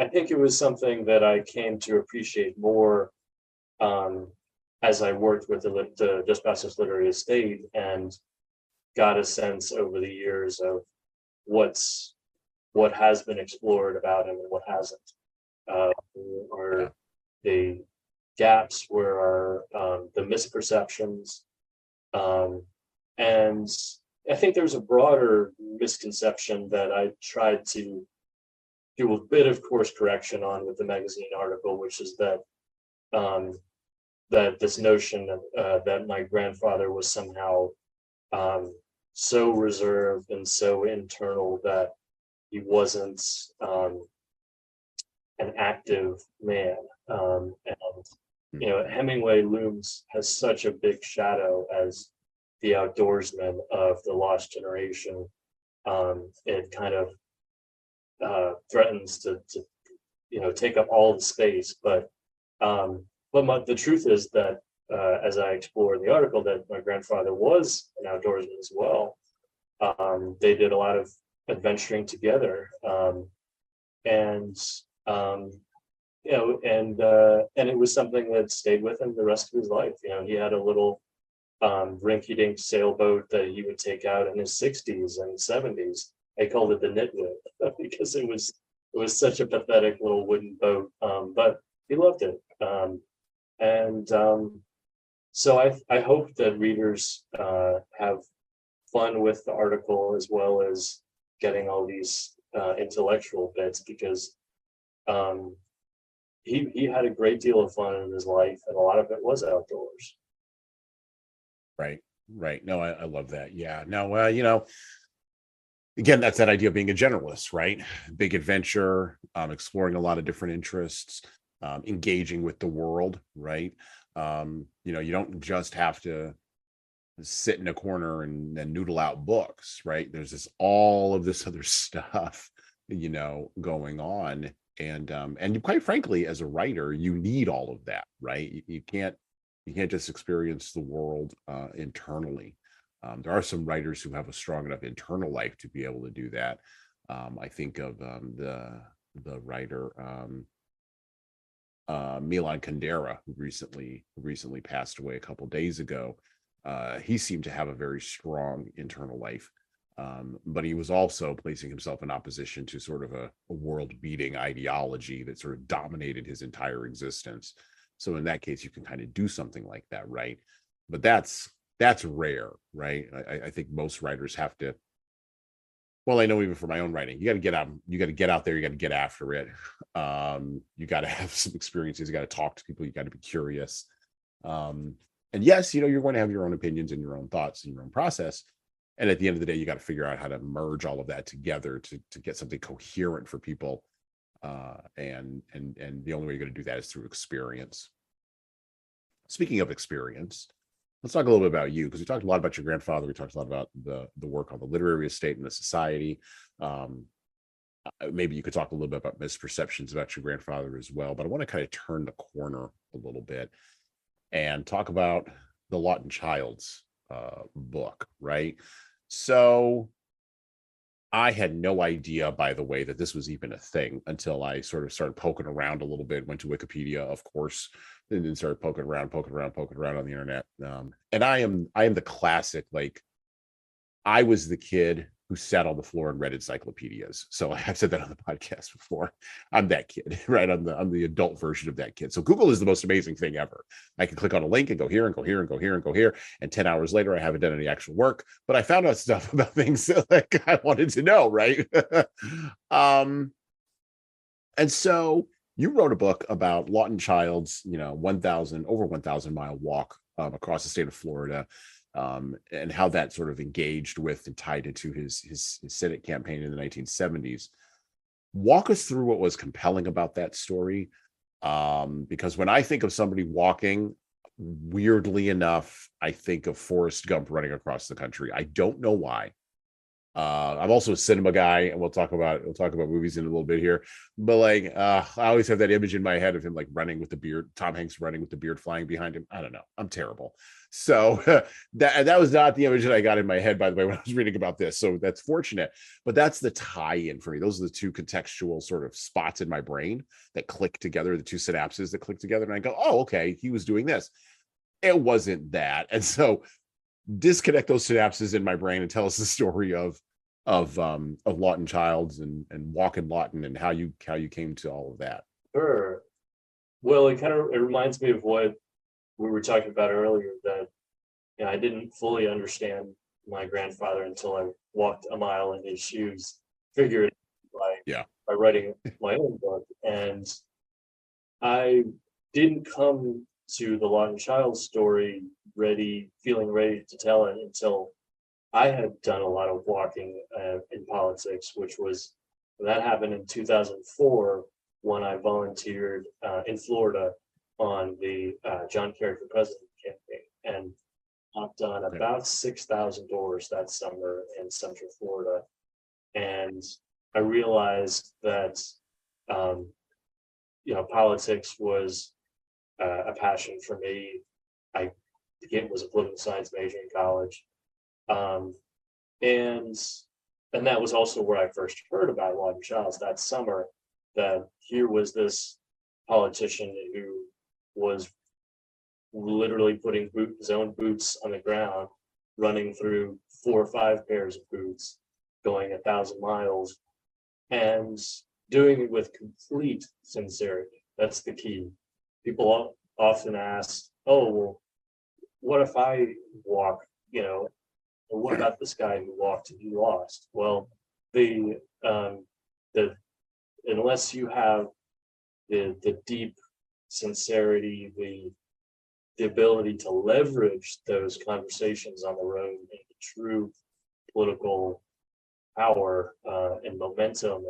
I think it was something that I came to appreciate more as I worked with the Dos Passos Literary Estate and got a sense over the years of what has been explored about him and what hasn't. Yeah. Or the gaps, where are the misperceptions, and I think there's a broader misconception that I tried to do a bit of course correction on with the magazine article, which is that um, that this notion that my grandfather was somehow um, so reserved and so internal that he wasn't an active man. And Hemingway looms has such a big shadow as the outdoorsman of the lost generation. It kind of threatens to take up all the space, but the truth is that as I explore in the article, that my grandfather was an outdoorsman as well. They did a lot of adventuring together, and um, and it was something that stayed with him the rest of his life. He had a little rinky-dink sailboat that he would take out in his 60s and 70s. I called it the Nitwit because it was such a pathetic little wooden boat, but he loved it. And So I hope that readers have fun with the article as well as getting all these intellectual bits, because he had a great deal of fun in his life, and a lot of it was outdoors. Right. No, I love that. Yeah. No, again, that's that idea of being a generalist, right? Big adventure, exploring a lot of different interests, engaging with the world, right? You don't just have to sit in a corner and noodle out books, right? There's all of this other stuff, going on. And quite frankly, as a writer, you need all of that, right? You can't just experience the world internally. There are some writers who have a strong enough internal life to be able to do that. I think of the writer Milan Kundera, who recently passed away a couple days ago. He seemed to have a very strong internal life, but he was also placing himself in opposition to sort of a world-beating ideology that sort of dominated his entire existence. So in that case, you can kind of do something like that, right? But that's rare, right? I think most writers have to. Well, I know even for my own writing, you got to get out. You got to get out there. You got to get after it. You got to have some experiences. You got to talk to people. You got to be curious. And yes, you're going to have your own opinions and your own thoughts and your own process. And at the end of the day, you got to figure out how to merge all of that together to get something coherent for people. And the only way you're going to do that is through experience. Speaking of experience, let's talk a little bit about you, because we talked a lot about your grandfather. We talked a lot about the work on the literary estate and the society. Maybe you could talk a little bit about misperceptions about your grandfather as well. But I want to kind of turn the corner a little bit and talk about the Lawton Childs book, right? So I had no idea, by the way, that this was even a thing until I sort of started poking around a little bit, went to Wikipedia, of course, and then started poking around on the internet. And I am the classic, like, I was the kid who sat on the floor and read encyclopedias. So I've said that on the podcast before. I'm that kid, right? I'm the adult version of that kid. So Google is the most amazing thing ever. I can click on a link and go here and go here and go here and go here. And 10 hours later, I haven't done any actual work, but I found out stuff about things that I wanted to know, right? And so you wrote a book about Lawton Childs, 1,000 mile walk across the state of Florida. And how that sort of engaged with and tied into his Senate campaign in the 1970s. Walk us through what was compelling about that story. Because when I think of somebody walking, weirdly enough, I think of Forrest Gump running across the country. I don't know why. I'm also a cinema guy, and we'll talk about movies in a little bit here. But like, I always have that image in my head of him like running with the beard, Tom Hanks running with the beard flying behind him. I don't know, I'm terrible. So that was not the image that I got in my head, by the way, when I was reading about this. So that's fortunate, but that's the tie-in for me. Those are the two contextual sort of spots in my brain that click together, the two synapses that click together, and I go, oh, okay, he was doing this. It wasn't that, and so disconnect those synapses in my brain and tell us the story of Lawton Childs and Walking Lawton and how you came to all of that. Sure. Well, it reminds me of what we were talking about earlier, that I didn't fully understand my grandfather until I walked a mile in his shoes, figured by writing my own book. And I didn't come to the Lawton Childs story feeling ready to tell it until I had done a lot of walking in politics, that happened in 2004 when I volunteered in Florida on the John Kerry for President campaign. And I've done about 6,000 doors that summer in Central Florida. And I realized that, politics was a passion for me. I was a political science major in college. And that was also where I first heard about Lawton Childs that summer, that here was this politician who was literally putting his own boots on the ground, running through 4 or 5 pairs of boots, going 1,000 miles, and doing it with complete sincerity. That's the key. People often ask, oh, well, what if I walk, what about this guy who walked and he lost? Well, unless you have the deep sincerity, the ability to leverage those conversations on the road into true political power and momentum,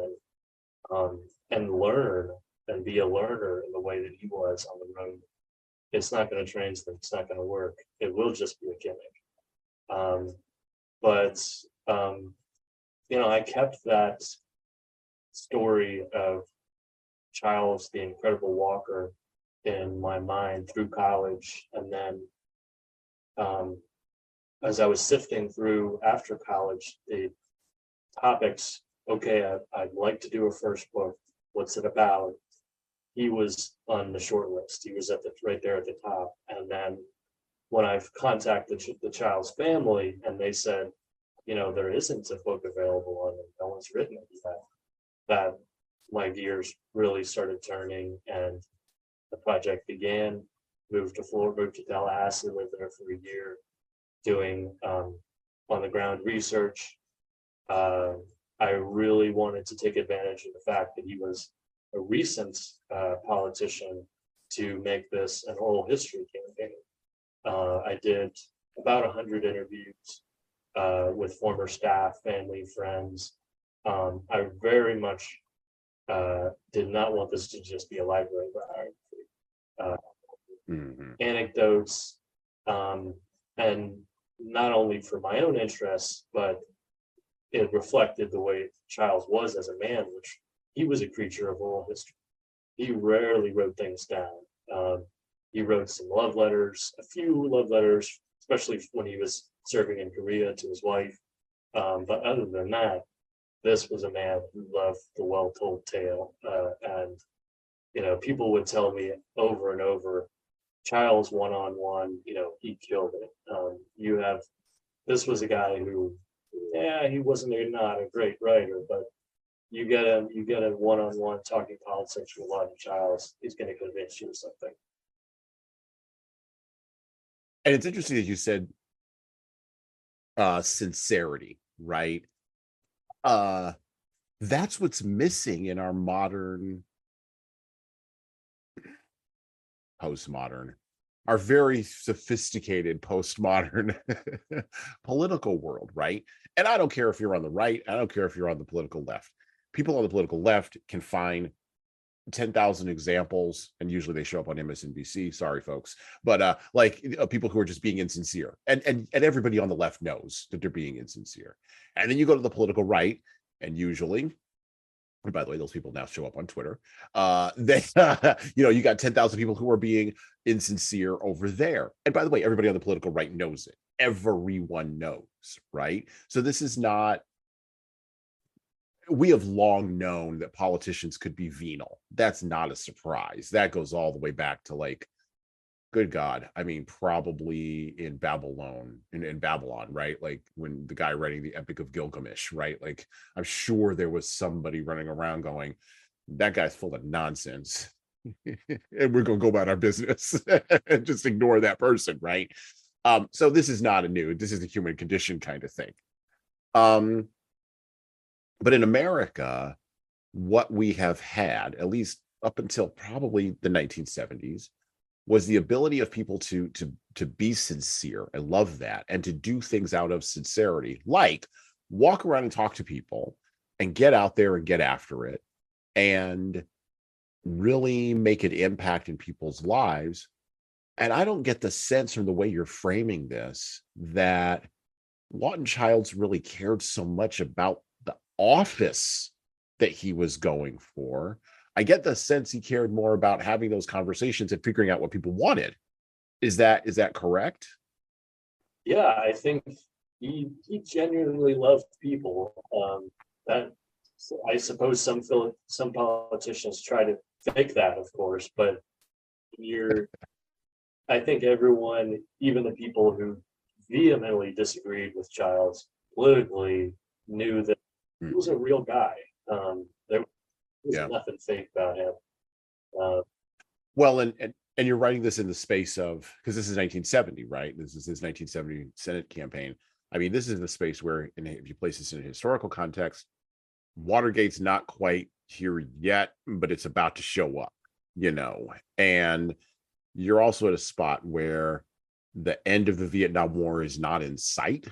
and learn and be a learner in the way that he was on the road, it's not going to translate. It's not going to work. It will just be a gimmick. But I kept that story of Childs, the incredible walker, in my mind through college. And then as I was sifting through after college, the topics, okay, I'd like to do a first book. What's it about? He was on the short list. He was right there at the top. And then when I've contacted the Childs family and they said, there isn't a book available on it, no one's written it yet, that my gears really started turning, and the project began. Moved to Florida, moved to Tallahassee, lived there for a year, doing on the ground research. I really wanted to take advantage of the fact that he was a recent politician to make this an oral history campaign. I did about 100 interviews with former staff, family, friends. I very much did not want this to just be a library biography. Anecdotes, and not only for my own interests, but it reflected the way Childs was as a man, which he was a creature of oral history. He rarely wrote things down. He wrote some love letters, a few love letters, especially when he was serving in Korea, to his wife. But other than that, this was a man who loved the well-told tale. And people would tell me over and over, Childs one-on-one, he killed it. This was a guy who, he wasn't not a great writer, but you get a one-on-one talking politics with Lawton Childs, he's going to convince you of something. And it's interesting that you said sincerity, right? That's what's missing in our modern, postmodern, our very sophisticated postmodern political world, right? And I don't care if you're on the right, I don't care if you're on the political left. People on the political left can find 10,000 examples, and usually they show up on MSNBC. Sorry, folks, but like people who are just being insincere, and everybody on the left knows that they're being insincere. And then you go to the political right, and usually, and by the way, those people now show up on Twitter. They, you got 10,000 people who are being insincere over there. And by the way, everybody on the political right knows it. Everyone knows, right? So this is not. We have long known that politicians could be venal. That's not a surprise. That goes all the way back to, like, good God, I mean, probably in Babylon, right? Like when the guy writing the Epic of Gilgamesh, right? Like, I'm sure there was somebody running around going, that guy's full of nonsense. And we're going to go about our business and just ignore that person, right? So this is not this is a human condition kind of thing. But in America, what we have had, at least up until probably the 1970s, was the ability of people to be sincere. I love that. And to do things out of sincerity, like walk around and talk to people and get out there and get after it and really make an impact in people's lives. And I don't get the sense from the way you're framing this that Lawton Childs really cared so much about the office that he was going for. I get the sense he cared more about having those conversations and figuring out what people wanted. Is that correct? Yeah, I think he genuinely loved people. That I suppose some politicians try to fake that, of course, but I think everyone, even the people who vehemently disagreed with Childs politically, knew that he was a real guy. There was nothing fake about him. Well, and you're writing this in the space of, because this is 1970, right? This is his 1970 Senate campaign. I mean, this is the space where, if you place this in a historical context, Watergate's not quite here yet, but it's about to show up, and you're also at a spot where the end of the Vietnam War is not in sight,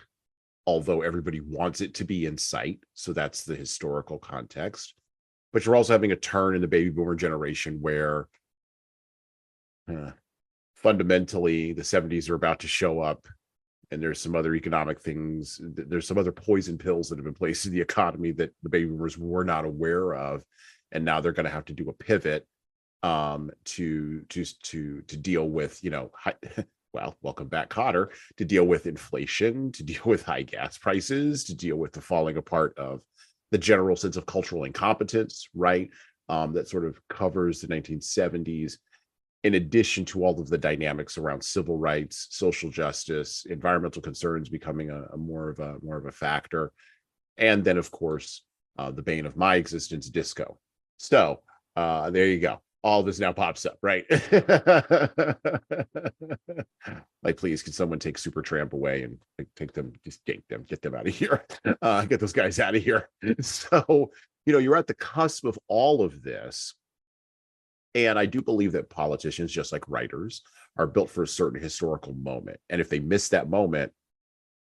although everybody wants it to be in sight. So that's the historical context. But you're also having a turn in the baby boomer generation where fundamentally the 70s are about to show up, and there's some other economic things. There's some other poison pills that have been placed in the economy that the baby boomers were not aware of. And now they're going to have to do a pivot to deal with, well, welcome back, Cotter, to deal with inflation, to deal with high gas prices, to deal with the falling apart of the general sense of cultural incompetence, right? That sort of covers the 1970s, in addition to all of the dynamics around civil rights, social justice, environmental concerns becoming a more of a factor. And then, of course, the bane of my existence, disco. So there you go. All this now pops up, right? Like, please, can someone take Supertramp away and take them, just get them out of here. Get those guys out of here. So, you're at the cusp of all of this. And I do believe that politicians, just like writers, are built for a certain historical moment. And if they miss that moment,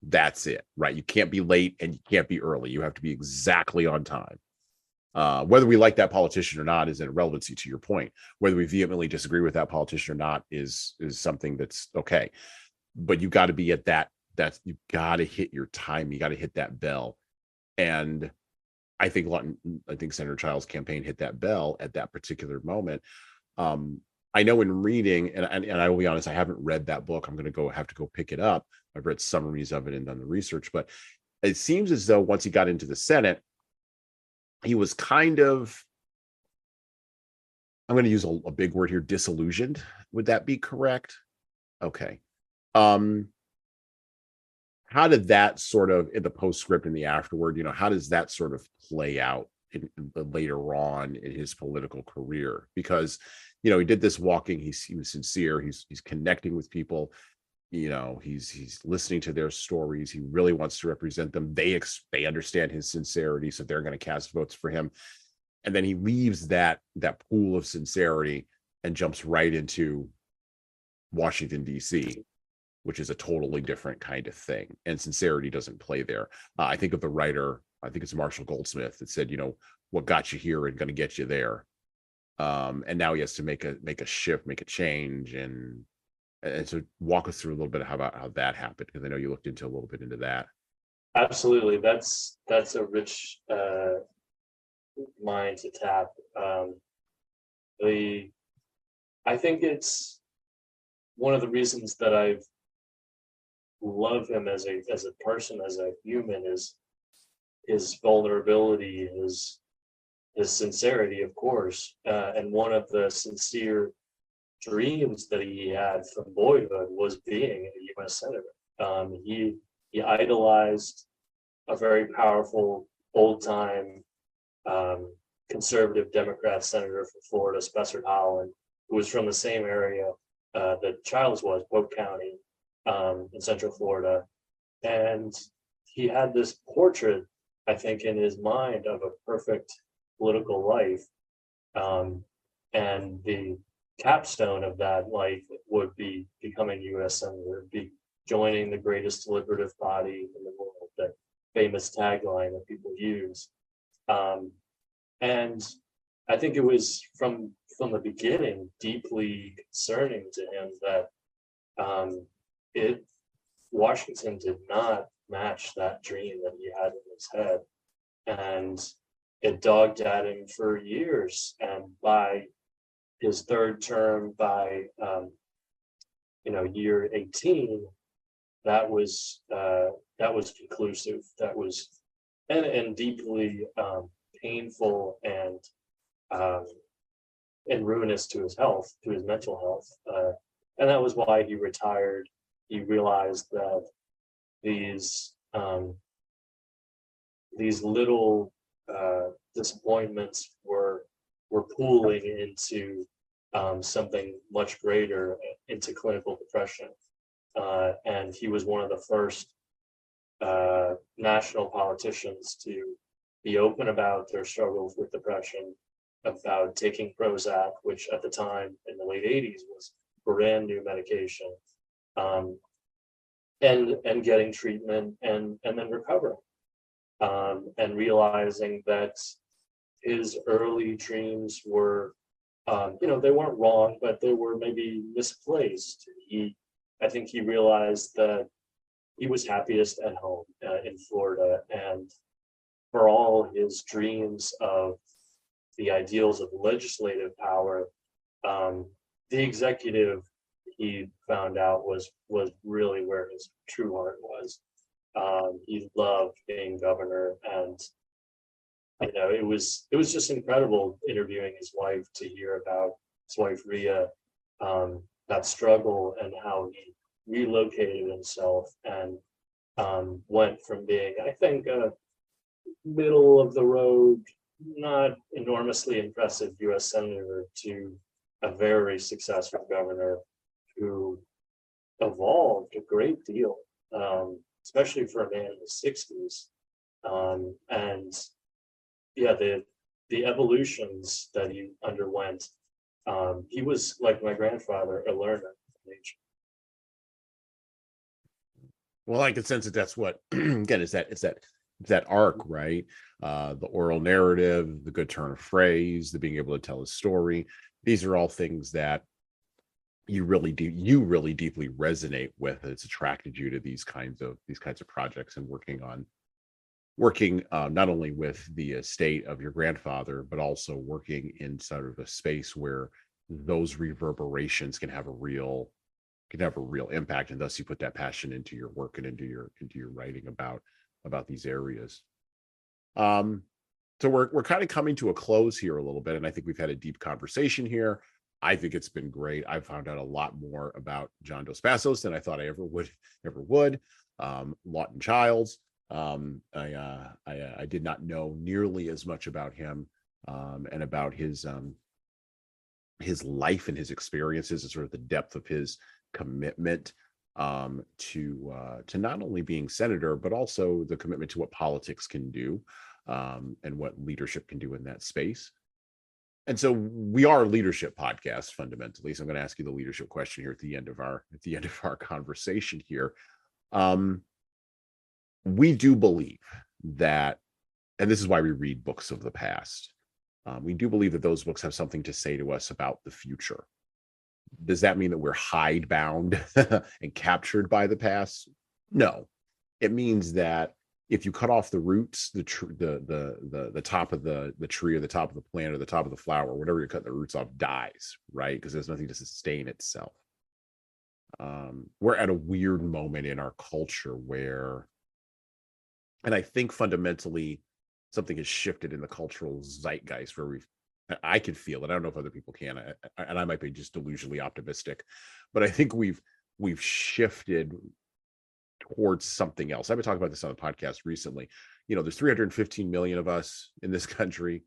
that's it, right? You can't be late and you can't be early. You have to be exactly on time. Whether we like that politician or not is an irrelevancy to your point. Whether we vehemently disagree with that politician or not is something that's okay. But you got to be at you got to hit your time. You got to hit that bell. And I think Senator Childs' campaign hit that bell at that particular moment. I know in reading, and I will be honest, I haven't read that book. I'm going to have to go pick it up. I've read summaries of it and done the research, but it seems as though once he got into the Senate, he was kind of, I'm going to use a big word here, disillusioned. Would that be correct? Okay. How did that sort of, in the postscript and the afterward, how does that sort of play out in later on in his political career? Because, he did this walking, he was sincere, he's connecting with people, he's listening to their stories, he really wants to represent them, they understand his sincerity, so they're going to cast votes for him. And then he leaves that pool of sincerity and jumps right into Washington, D.C., which is a totally different kind of thing. And sincerity doesn't play there. I think of the writer, I think it's Marshall Goldsmith, that said, what got you here and going to get you there. And now he has to make a shift, make a change, and so walk us through a little bit about how that happened, because I know you looked into a little bit into that. Absolutely. That's a rich mind to tap. The I think it's one of the reasons that I love him as a person, as a human, is his vulnerability, his sincerity, of course, and one of the sincere dreams that he had from boyhood was being a U.S. senator. He idolized a very powerful old time conservative Democrat senator from Florida, Spencer Holland, who was from the same area that Childs was, Polk County, in Central Florida, and he had this portrait, I think, in his mind of a perfect political life, and the capstone of that life would be becoming U.S. senator, be joining the greatest deliberative body in the world, that famous tagline that people use. And I think it was from the beginning deeply concerning to him that Washington did not match that dream that he had in his head, and it dogged at him for years. And by his third term, by year 18, that was conclusive. That was and deeply painful and ruinous to his health, to his mental health, and that was why he retired. He realized that these little disappointments were pooling into something much greater, into clinical depression, and he was one of the first national politicians to be open about their struggles with depression, about taking Prozac, which at the time in the late 80s was brand new medication, and getting treatment and then recovering, and realizing that his early dreams were, they weren't wrong, but they were maybe misplaced. I think he realized that he was happiest at home in Florida, and for all his dreams of the ideals of legislative power, the executive, he found out, was really where his true heart was. He loved being governor, and it was just incredible interviewing his wife to hear about his wife Rhea, that struggle, and how he relocated himself and went from being, I think, a middle of the road, not enormously impressive U.S. senator to a very successful governor who evolved a great deal, especially for a man in his 60s. And yeah, the evolutions that he underwent, he was, like my grandfather, a learner of nature. Well, I can sense that that's what again is that arc, right? The oral narrative, the good turn of phrase, the being able to tell a story. These are all things that you really deeply resonate with. It's attracted you to these kinds of projects, and working not only with the estate of your grandfather, but also working in sort of a space where those reverberations can have a real impact, and thus you put that passion into your work and into your writing about these areas. So we're kind of coming to a close here a little bit, and I think we've had a deep conversation here. I think it's been great. I've found out a lot more about John Dos Passos than I thought I ever would. Lawton Childs. I did not know nearly as much about him, and about his life and his experiences, and sort of the depth of his commitment to not only being senator, but also the commitment to what politics can do, and what leadership can do in that space. And so we are a leadership podcast fundamentally. So I'm going to ask you the leadership question here at the end of our conversation here. We do believe that, and this is why we read books of the past, We do believe that those books have something to say to us about the future. Does that mean that we're hidebound and captured by the past? No. It means that if you cut off the roots, the top of the tree or the top of the plant or the top of the flower, whatever you're cutting the roots off dies, right? Because there's nothing to sustain itself. We're at a weird moment in our culture where, and I think fundamentally something has shifted in the cultural zeitgeist where I can feel it. I don't know if other people can, and I might be just delusionally optimistic, but I think we've shifted towards something else. I've been talking about this on the podcast recently. There's 315 million of us in this country.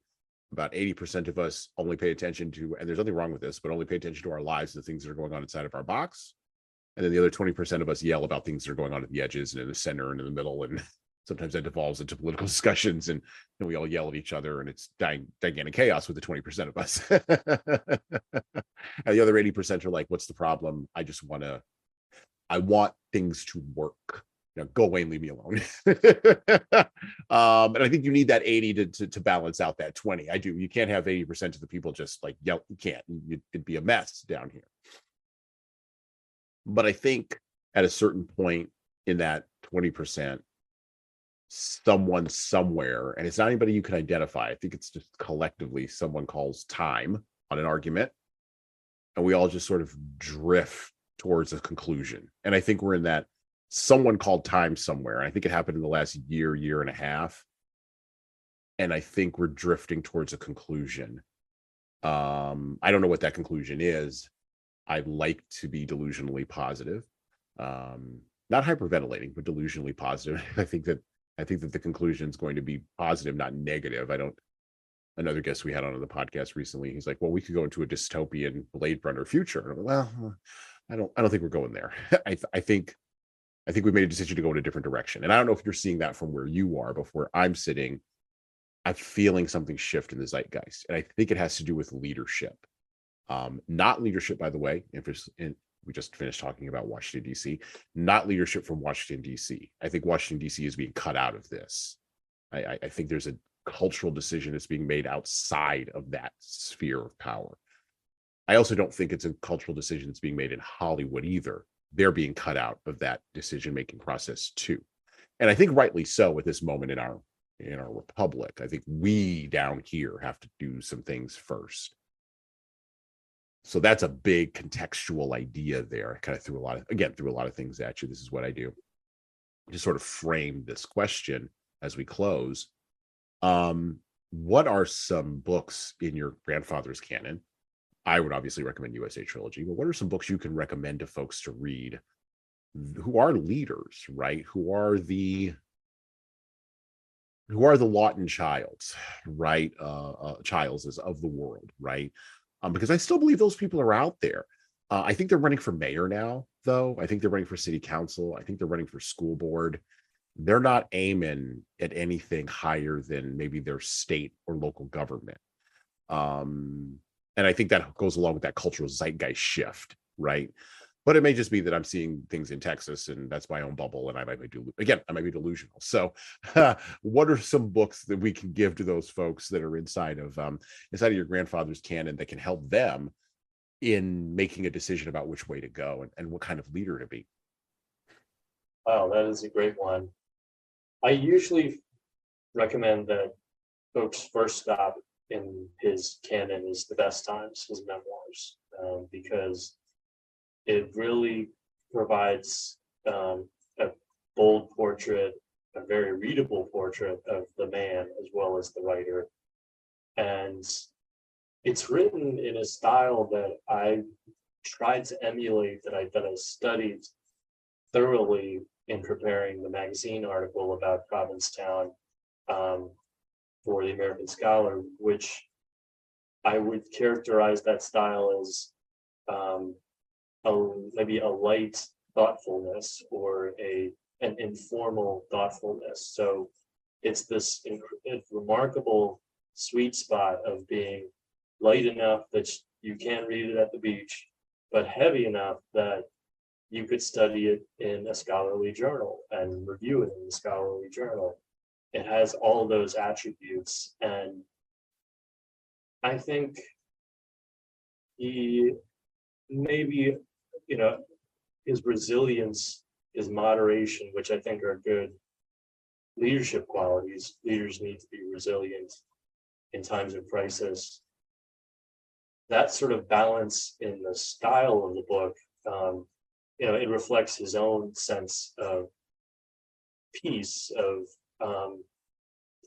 About 80% of us only pay attention to, and there's nothing wrong with this, but only pay attention to our lives, the things that are going on inside of our box. And then the other 20% of us yell about things that are going on at the edges and in the center and in the middle. And sometimes that devolves into political discussions, and we all yell at each other, and it's gigantic chaos with the 20% of us. And the other 80% are like, what's the problem? I want things to work. Go away and leave me alone. And I think you need that 80 to balance out that 20. I do. You can't have 80% of the people just like yell. You can't. It'd be a mess down here. But I think at a certain point in that 20%, someone somewhere, and it's not anybody you can identify. I think it's just collectively someone calls time on an argument, and we all just sort of drift towards a conclusion. And I think we're in that someone called time somewhere. I think it happened in the last year and a half. And I think we're drifting towards a conclusion. I don't know what that conclusion is. I'd like to be delusionally positive. Not hyperventilating, but delusionally positive. I think that the conclusion is going to be positive, not negative. Another guest we had on the podcast recently, he's like, well, we could go into a dystopian Blade Runner future. Well, I don't think we're going there. I think we made a decision to go in a different direction. And I don't know if you're seeing that from where you are, but where I'm sitting, I'm feeling something shift in the zeitgeist. And I think it has to do with leadership. Not leadership, by the way, we just finished talking about Washington, D.C., not leadership from Washington, D.C. I think Washington, D.C. is being cut out of this. I think there's a cultural decision that's being made outside of that sphere of power. I also don't think it's a cultural decision that's being made in Hollywood either. They're being cut out of that decision-making process too. And I think rightly so at this moment in our republic. I think we down here have to do some things first. So that's a big contextual idea there. I kind of threw a lot of things at you. This is what I do. Just sort of frame this question as we close. What are some books in your grandfather's canon? I would obviously recommend USA Trilogy, but what are some books you can recommend to folks to read who are leaders, right? Who are the Lawton Childs, right? Childses of the world, right? Because I still believe those people are out there. I think they're running for mayor now, though. I think they're running for city council. I think they're running for school board. They're not aiming at anything higher than maybe their state or local government. And I think that goes along with that cultural zeitgeist shift, right? But it may just be that I'm seeing things in Texas, and that's my own bubble, and I might be delusional. So, what are some books that we can give to those folks that are inside of your grandfather's canon that can help them in making a decision about which way to go and what kind of leader to be? Wow, that is a great one. I usually recommend that folks first stop in his canon is The Best Times, his memoirs, because it really provides a bold portrait, a very readable portrait of the man as well as the writer. And it's written in a style that I tried to emulate, that I studied thoroughly in preparing the magazine article about Provincetown for the American Scholar, which I would characterize that style as maybe a light thoughtfulness or an informal thoughtfulness. So it's this remarkable sweet spot of being light enough that you can read it at the beach, but heavy enough that you could study it in a scholarly journal and review it in a scholarly journal. It has all those attributes, and I think he maybe, you know, his resilience, his moderation, which I think are good leadership qualities. Leaders need to be resilient in times of crisis. That sort of balance in the style of the book, it reflects his own sense of peace, of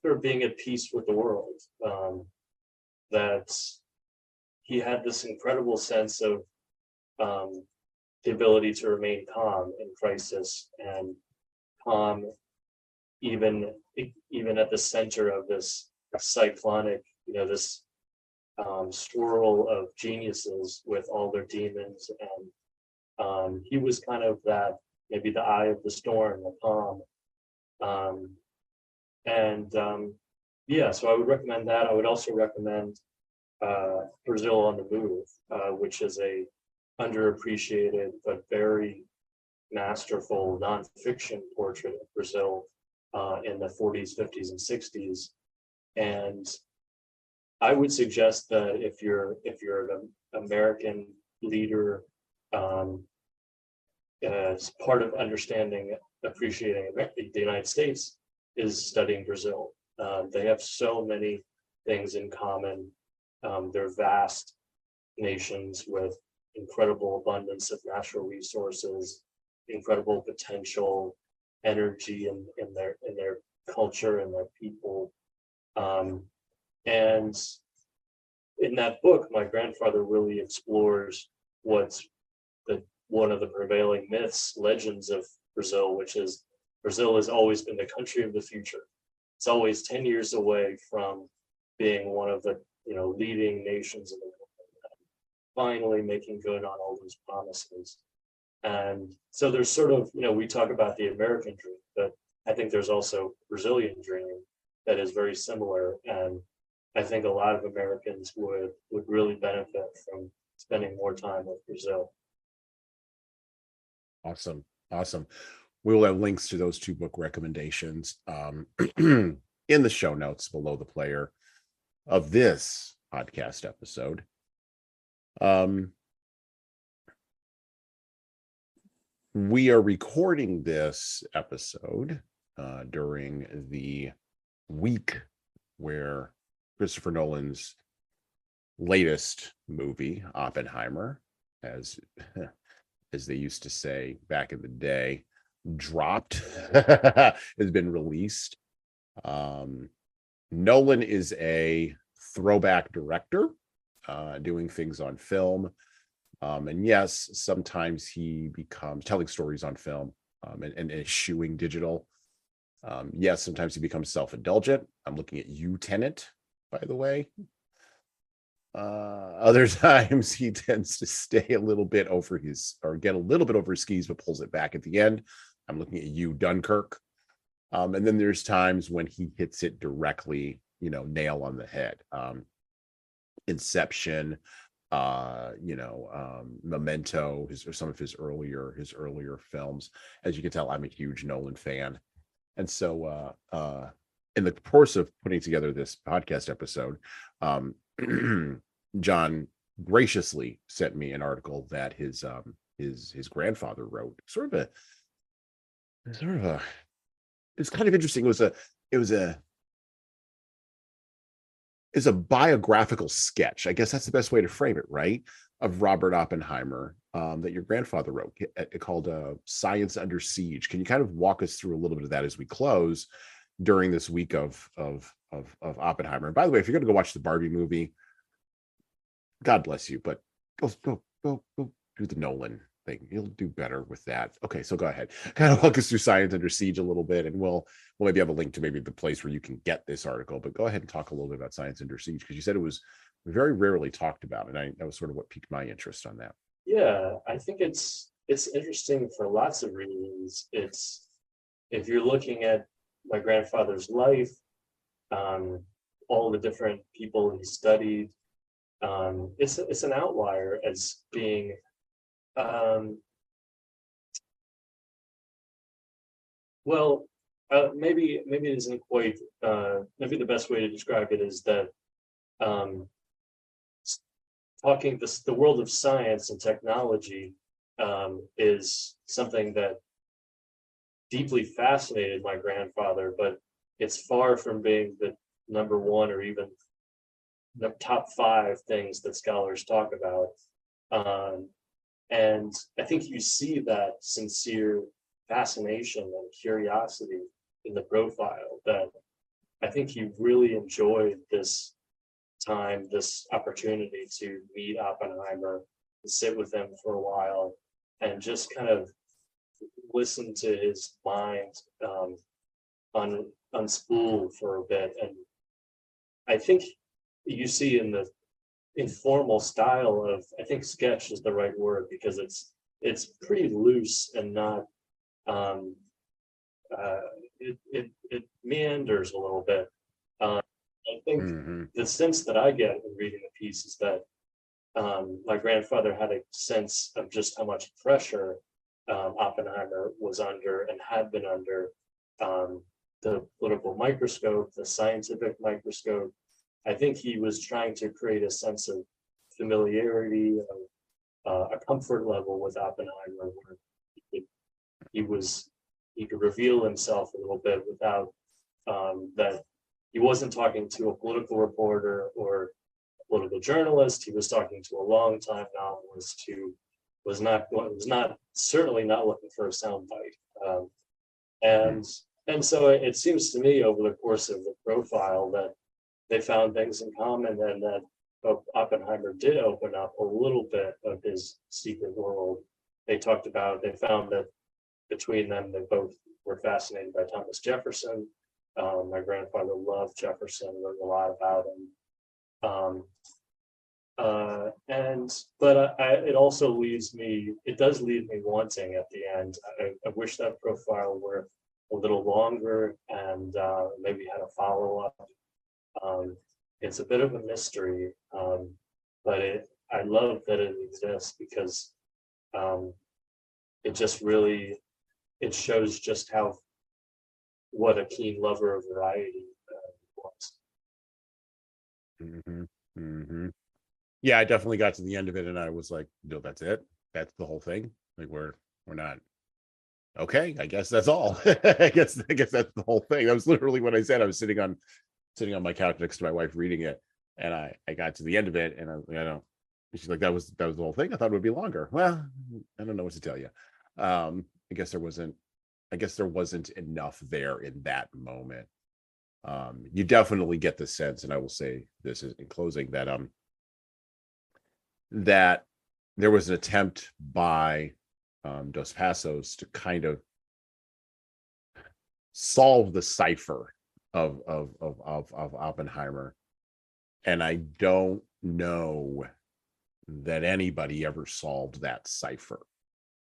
sort of being at peace with the world. That he had this incredible sense of the ability to remain calm in crisis, and calm even at the center of this cyclonic, this swirl of geniuses with all their demons. And he was kind of that, maybe the eye of the storm, the calm. Yeah, so I would recommend that. I would also recommend Brazil on the Move, which is a underappreciated but very masterful nonfiction portrait of Brazil in the 40s, 50s, and 60s. And I would suggest that if you're an American leader, as part of understanding, appreciating the United States, is studying Brazil. They have so many things in common. They're vast nations with incredible abundance of natural resources, incredible potential, energy in their culture and their people. And in that book, my grandfather really explores what's one of the prevailing myths, legends of Brazil, which is Brazil has always been the country of the future. It's always 10 years away from being one of the leading nations in the world, finally making good on all those promises. And so there's sort of, we talk about the American dream, but I think there's also Brazilian dream that is very similar. And I think a lot of Americans would really benefit from spending more time with Brazil. Awesome. We will have links to those two book recommendations in the show notes below the player of this podcast episode. We are recording this episode during the week where Christopher Nolan's latest movie, Oppenheimer, as they used to say back in the day, dropped, has been released. Nolan is a throwback director, doing things on film. And yes, sometimes he becomes telling stories on film and eschewing digital. Yes, sometimes he becomes self-indulgent. I'm looking at you, Tenet, by the way. Other times he tends to stay a little bit over get a little bit over his skis, but pulls it back at the end. I'm looking at you, Dunkirk. And then there's times when he hits it directly, nail on the head. Inception, Memento, some of his earlier films. As you can tell, I'm a huge Nolan fan. And so in the course of putting together this podcast episode, John graciously sent me an article that his grandfather wrote. It's kind of interesting. It's a biographical sketch. I guess that's the best way to frame it, right? Of Robert Oppenheimer, that your grandfather wrote, called Science Under Siege. Can you kind of walk us through a little bit of that as we close during this week of Oppenheimer? And by the way, if you're going to go watch the Barbie movie, God bless you, but go do the Nolan thing. You'll do better with that. Okay, so go ahead. Kind of walk us through Science Under Siege a little bit, and we'll maybe have a link to maybe the place where you can get this article. But go ahead and talk a little bit about Science Under Siege, because you said it was very rarely talked about, and that was sort of what piqued my interest on that. Yeah, I think it's interesting for lots of reasons. It's, if you're looking at my grandfather's life, all the different people he studied, it's an outlier as being maybe it isn't quite, maybe the best way to describe it is that talking this, the world of science and technology is something that deeply fascinated my grandfather, but it's far from being the number one or even the top five things that scholars talk about. And I think you see that sincere fascination and curiosity in the profile, that I think he really enjoyed this time, this opportunity to meet Oppenheimer, to sit with him for a while, and just kind of listen to his mind unspool for a bit. And I think you see in the informal style of, I think sketch is the right word, because it's pretty loose and not it meanders a little bit. I think the sense that I get in reading the piece is that my grandfather had a sense of just how much pressure Oppenheimer was under and had been under, the political microscope, the scientific microscope. I think he was trying to create a sense of familiarity, of a comfort level with Oppenheimer, where he could reveal himself a little bit without that he wasn't talking to a political reporter or a political journalist. He was talking to a longtime novelist who was not certainly not looking for a soundbite. And so it seems to me over the course of the profile that they found things in common, and that Oppenheimer did open up a little bit of his secret world. They found that between them, they both were fascinated by Thomas Jefferson. My grandfather loved Jefferson, wrote a lot about him. It does leave me wanting at the end. I wish that profile were a little longer and maybe had a follow-up. It's a bit of a mystery, but I love that it exists, because it just really, it shows just what a keen lover of variety was. Yeah, I definitely got to the end of it and I was like, no, that's it. That's the whole thing. Like we're not. Okay, I guess that's all. I guess that's the whole thing. That was literally what I said. I was sitting on my couch next to my wife reading it, and I got to the end of it, and she's like, that was the whole thing. I thought it would be longer. Well, I don't know what to tell you. I guess there wasn't enough there in that moment. You definitely get the sense, and I will say this in closing, that there was an attempt by Dos Passos to kind of solve the cipher of Oppenheimer, and I don't know that anybody ever solved that cipher.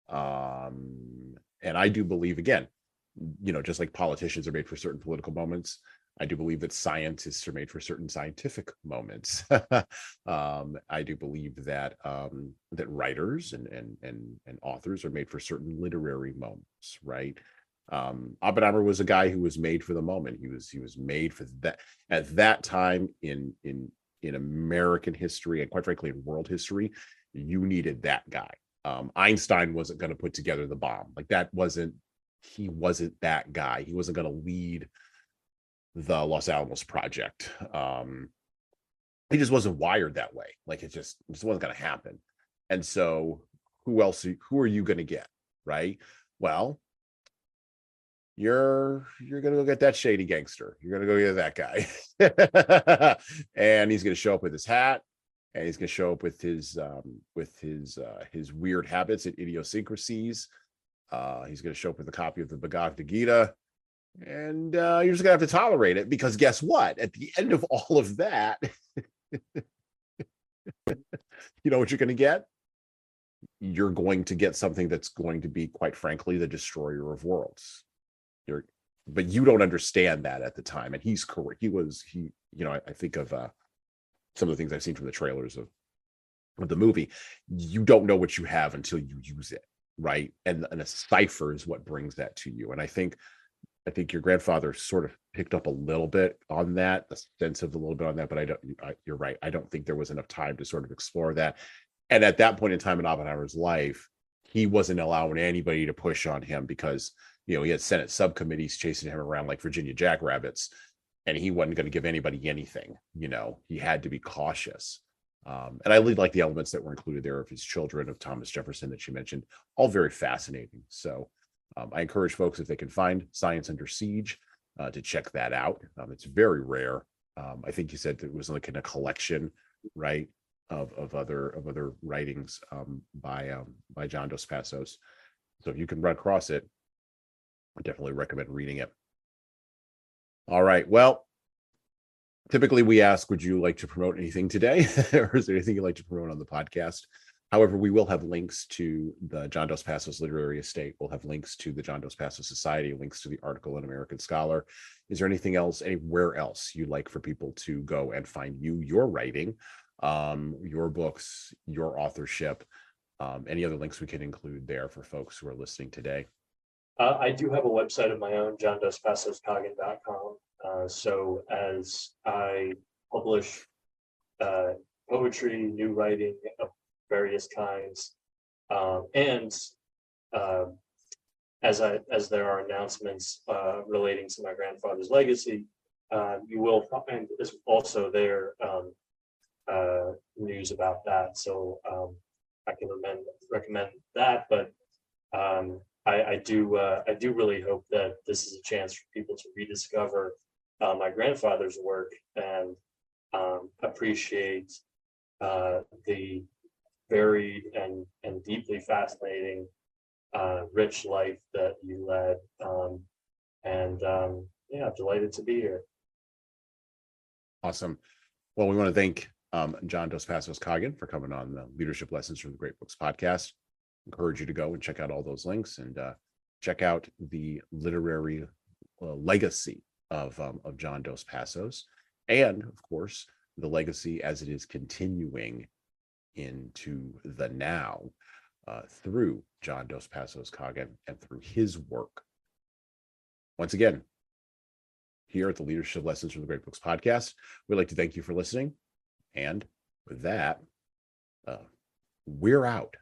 And I do believe, again, just like politicians are made for certain political moments, I do believe that scientists are made for certain scientific moments. I do believe that that writers and authors are made for certain literary moments, right? Oppenheimer was a guy who was made for the moment. He was made for that at that time in American history, and quite frankly in world history. You needed that guy. Einstein wasn't going to put together the bomb. Like he wasn't that guy. He wasn't going to lead the Los Alamos project. He just wasn't wired that way. Like it just wasn't going to happen. And so who are you going to get? Right. Well, you're going to go get that shady gangster. You're going to go get that guy. And he's going to show up with his hat, and he's going to show up with his weird habits and idiosyncrasies. He's going to show up with a copy of the Bhagavad Gita, and you're just going to have to tolerate it, because guess what? At the end of all of that, you know what you're going to get? You're going to get something that's going to be, quite frankly, the destroyer of worlds. But you don't understand that at the time, and he's correct. I think of some of the things I've seen from the trailers of the movie. You don't know what you have until you use it, right? And a cipher is what brings that to you. And I think I think your grandfather sort of picked up a little bit on that, a sense of a little bit on that, but you're right. I don't think there was enough time to sort of explore that. And at that point in time in Oppenheimer's life, he wasn't allowing anybody to push on him because, he had Senate subcommittees chasing him around like Virginia jackrabbits, and he wasn't going to give anybody anything. He had to be cautious. And I really like the elements that were included there of his children, of Thomas Jefferson that you mentioned, all very fascinating. So I encourage folks, if they can find Science Under Siege, to check that out. It's very rare. I think you said it was like in a collection, right, of other writings by John Dos Passos. So if you can run across it, I definitely recommend reading it. All right. Well, typically we ask, would you like to promote anything today? Or is there anything you'd like to promote on the podcast? However, we will have links to the John Dos Passos Literary Estate. We'll have links to the John Dos Passos Society, links to the article in American Scholar. Is there anything else, anywhere else you'd like for people to go and find your writing, your books, your authorship, any other links we can include there for folks who are listening today? I do have a website of my own, johndospassoscoggin.com. So as I publish poetry, new writing of various kinds, and as there are announcements relating to my grandfather's legacy, you will find also there news about that. So I can recommend that, but I do really hope that this is a chance for people to rediscover my grandfather's work and appreciate the varied and deeply fascinating, rich life that you led. Yeah, delighted to be here. Awesome. Well, we want to thank John Dos Passos Coggin for coming on the Leadership Lessons from the Great Books podcast. Encourage you to go and check out all those links and check out the literary legacy of John Dos Passos, and of course the legacy as it is continuing into the now through John Dos Passos Coggin and through his work. Once again, here at the Leadership Lessons from the Great Books podcast, we'd like to thank you for listening, and with that, we're out.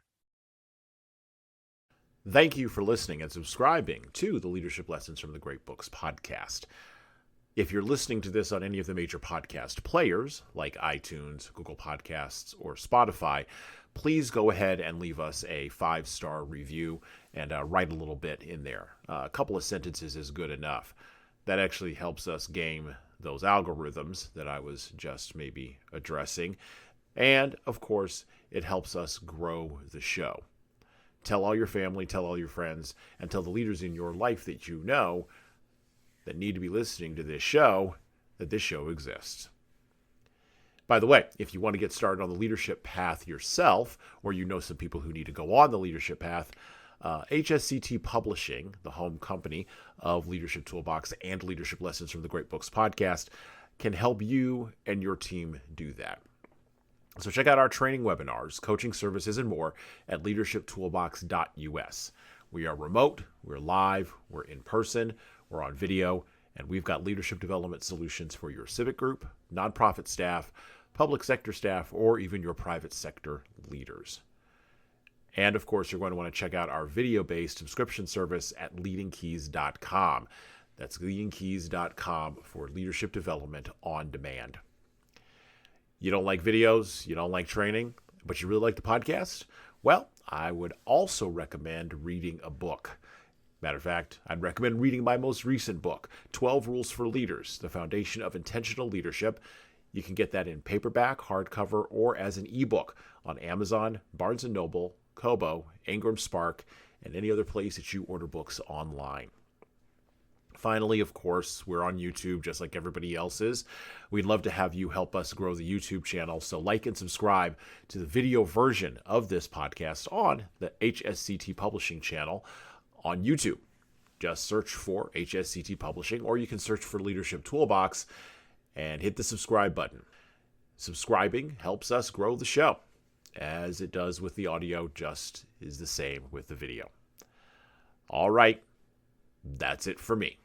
Thank you for listening and subscribing to the Leadership Lessons from the Great Books podcast. If you're listening to this on any of the major podcast players like iTunes, Google Podcasts, or Spotify, please go ahead and leave us a 5-star review and write a little bit in there. A couple of sentences is good enough. That actually helps us game those algorithms that I was just maybe addressing. And, of course, it helps us grow the show. Tell all your family, tell all your friends, and tell the leaders in your life that you know that need to be listening to this show that this show exists. By the way, if you want to get started on the leadership path yourself, or you know some people who need to go on the leadership path, HSCT Publishing, the home company of Leadership Toolbox and Leadership Lessons from the Great Books podcast, can help you and your team do that. So check out our training webinars, coaching services, and more at leadershiptoolbox.us. We are remote, we're live, we're in person, we're on video, and we've got leadership development solutions for your civic group, nonprofit staff, public sector staff, or even your private sector leaders. And of course, you're going to want to check out our video-based subscription service at leadingkeys.com. That's leadingkeys.com for leadership development on demand. You don't like videos, you don't like training, but you really like the podcast? Well, I would also recommend reading a book. Matter of fact, I'd recommend reading my most recent book, 12 Rules for Leaders, The Foundation of Intentional Leadership. You can get that in paperback, hardcover, or as an ebook on Amazon, Barnes & Noble, Kobo, Ingram Spark, and any other place that you order books online. Finally, of course, we're on YouTube just like everybody else is. We'd love to have you help us grow the YouTube channel, so like and subscribe to the video version of this podcast on the HSCT Publishing channel on YouTube. Just search for HSCT Publishing, or you can search for Leadership Toolbox and hit the subscribe button. Subscribing helps us grow the show, as it does with the audio, just is the same with the video. All right, that's it for me.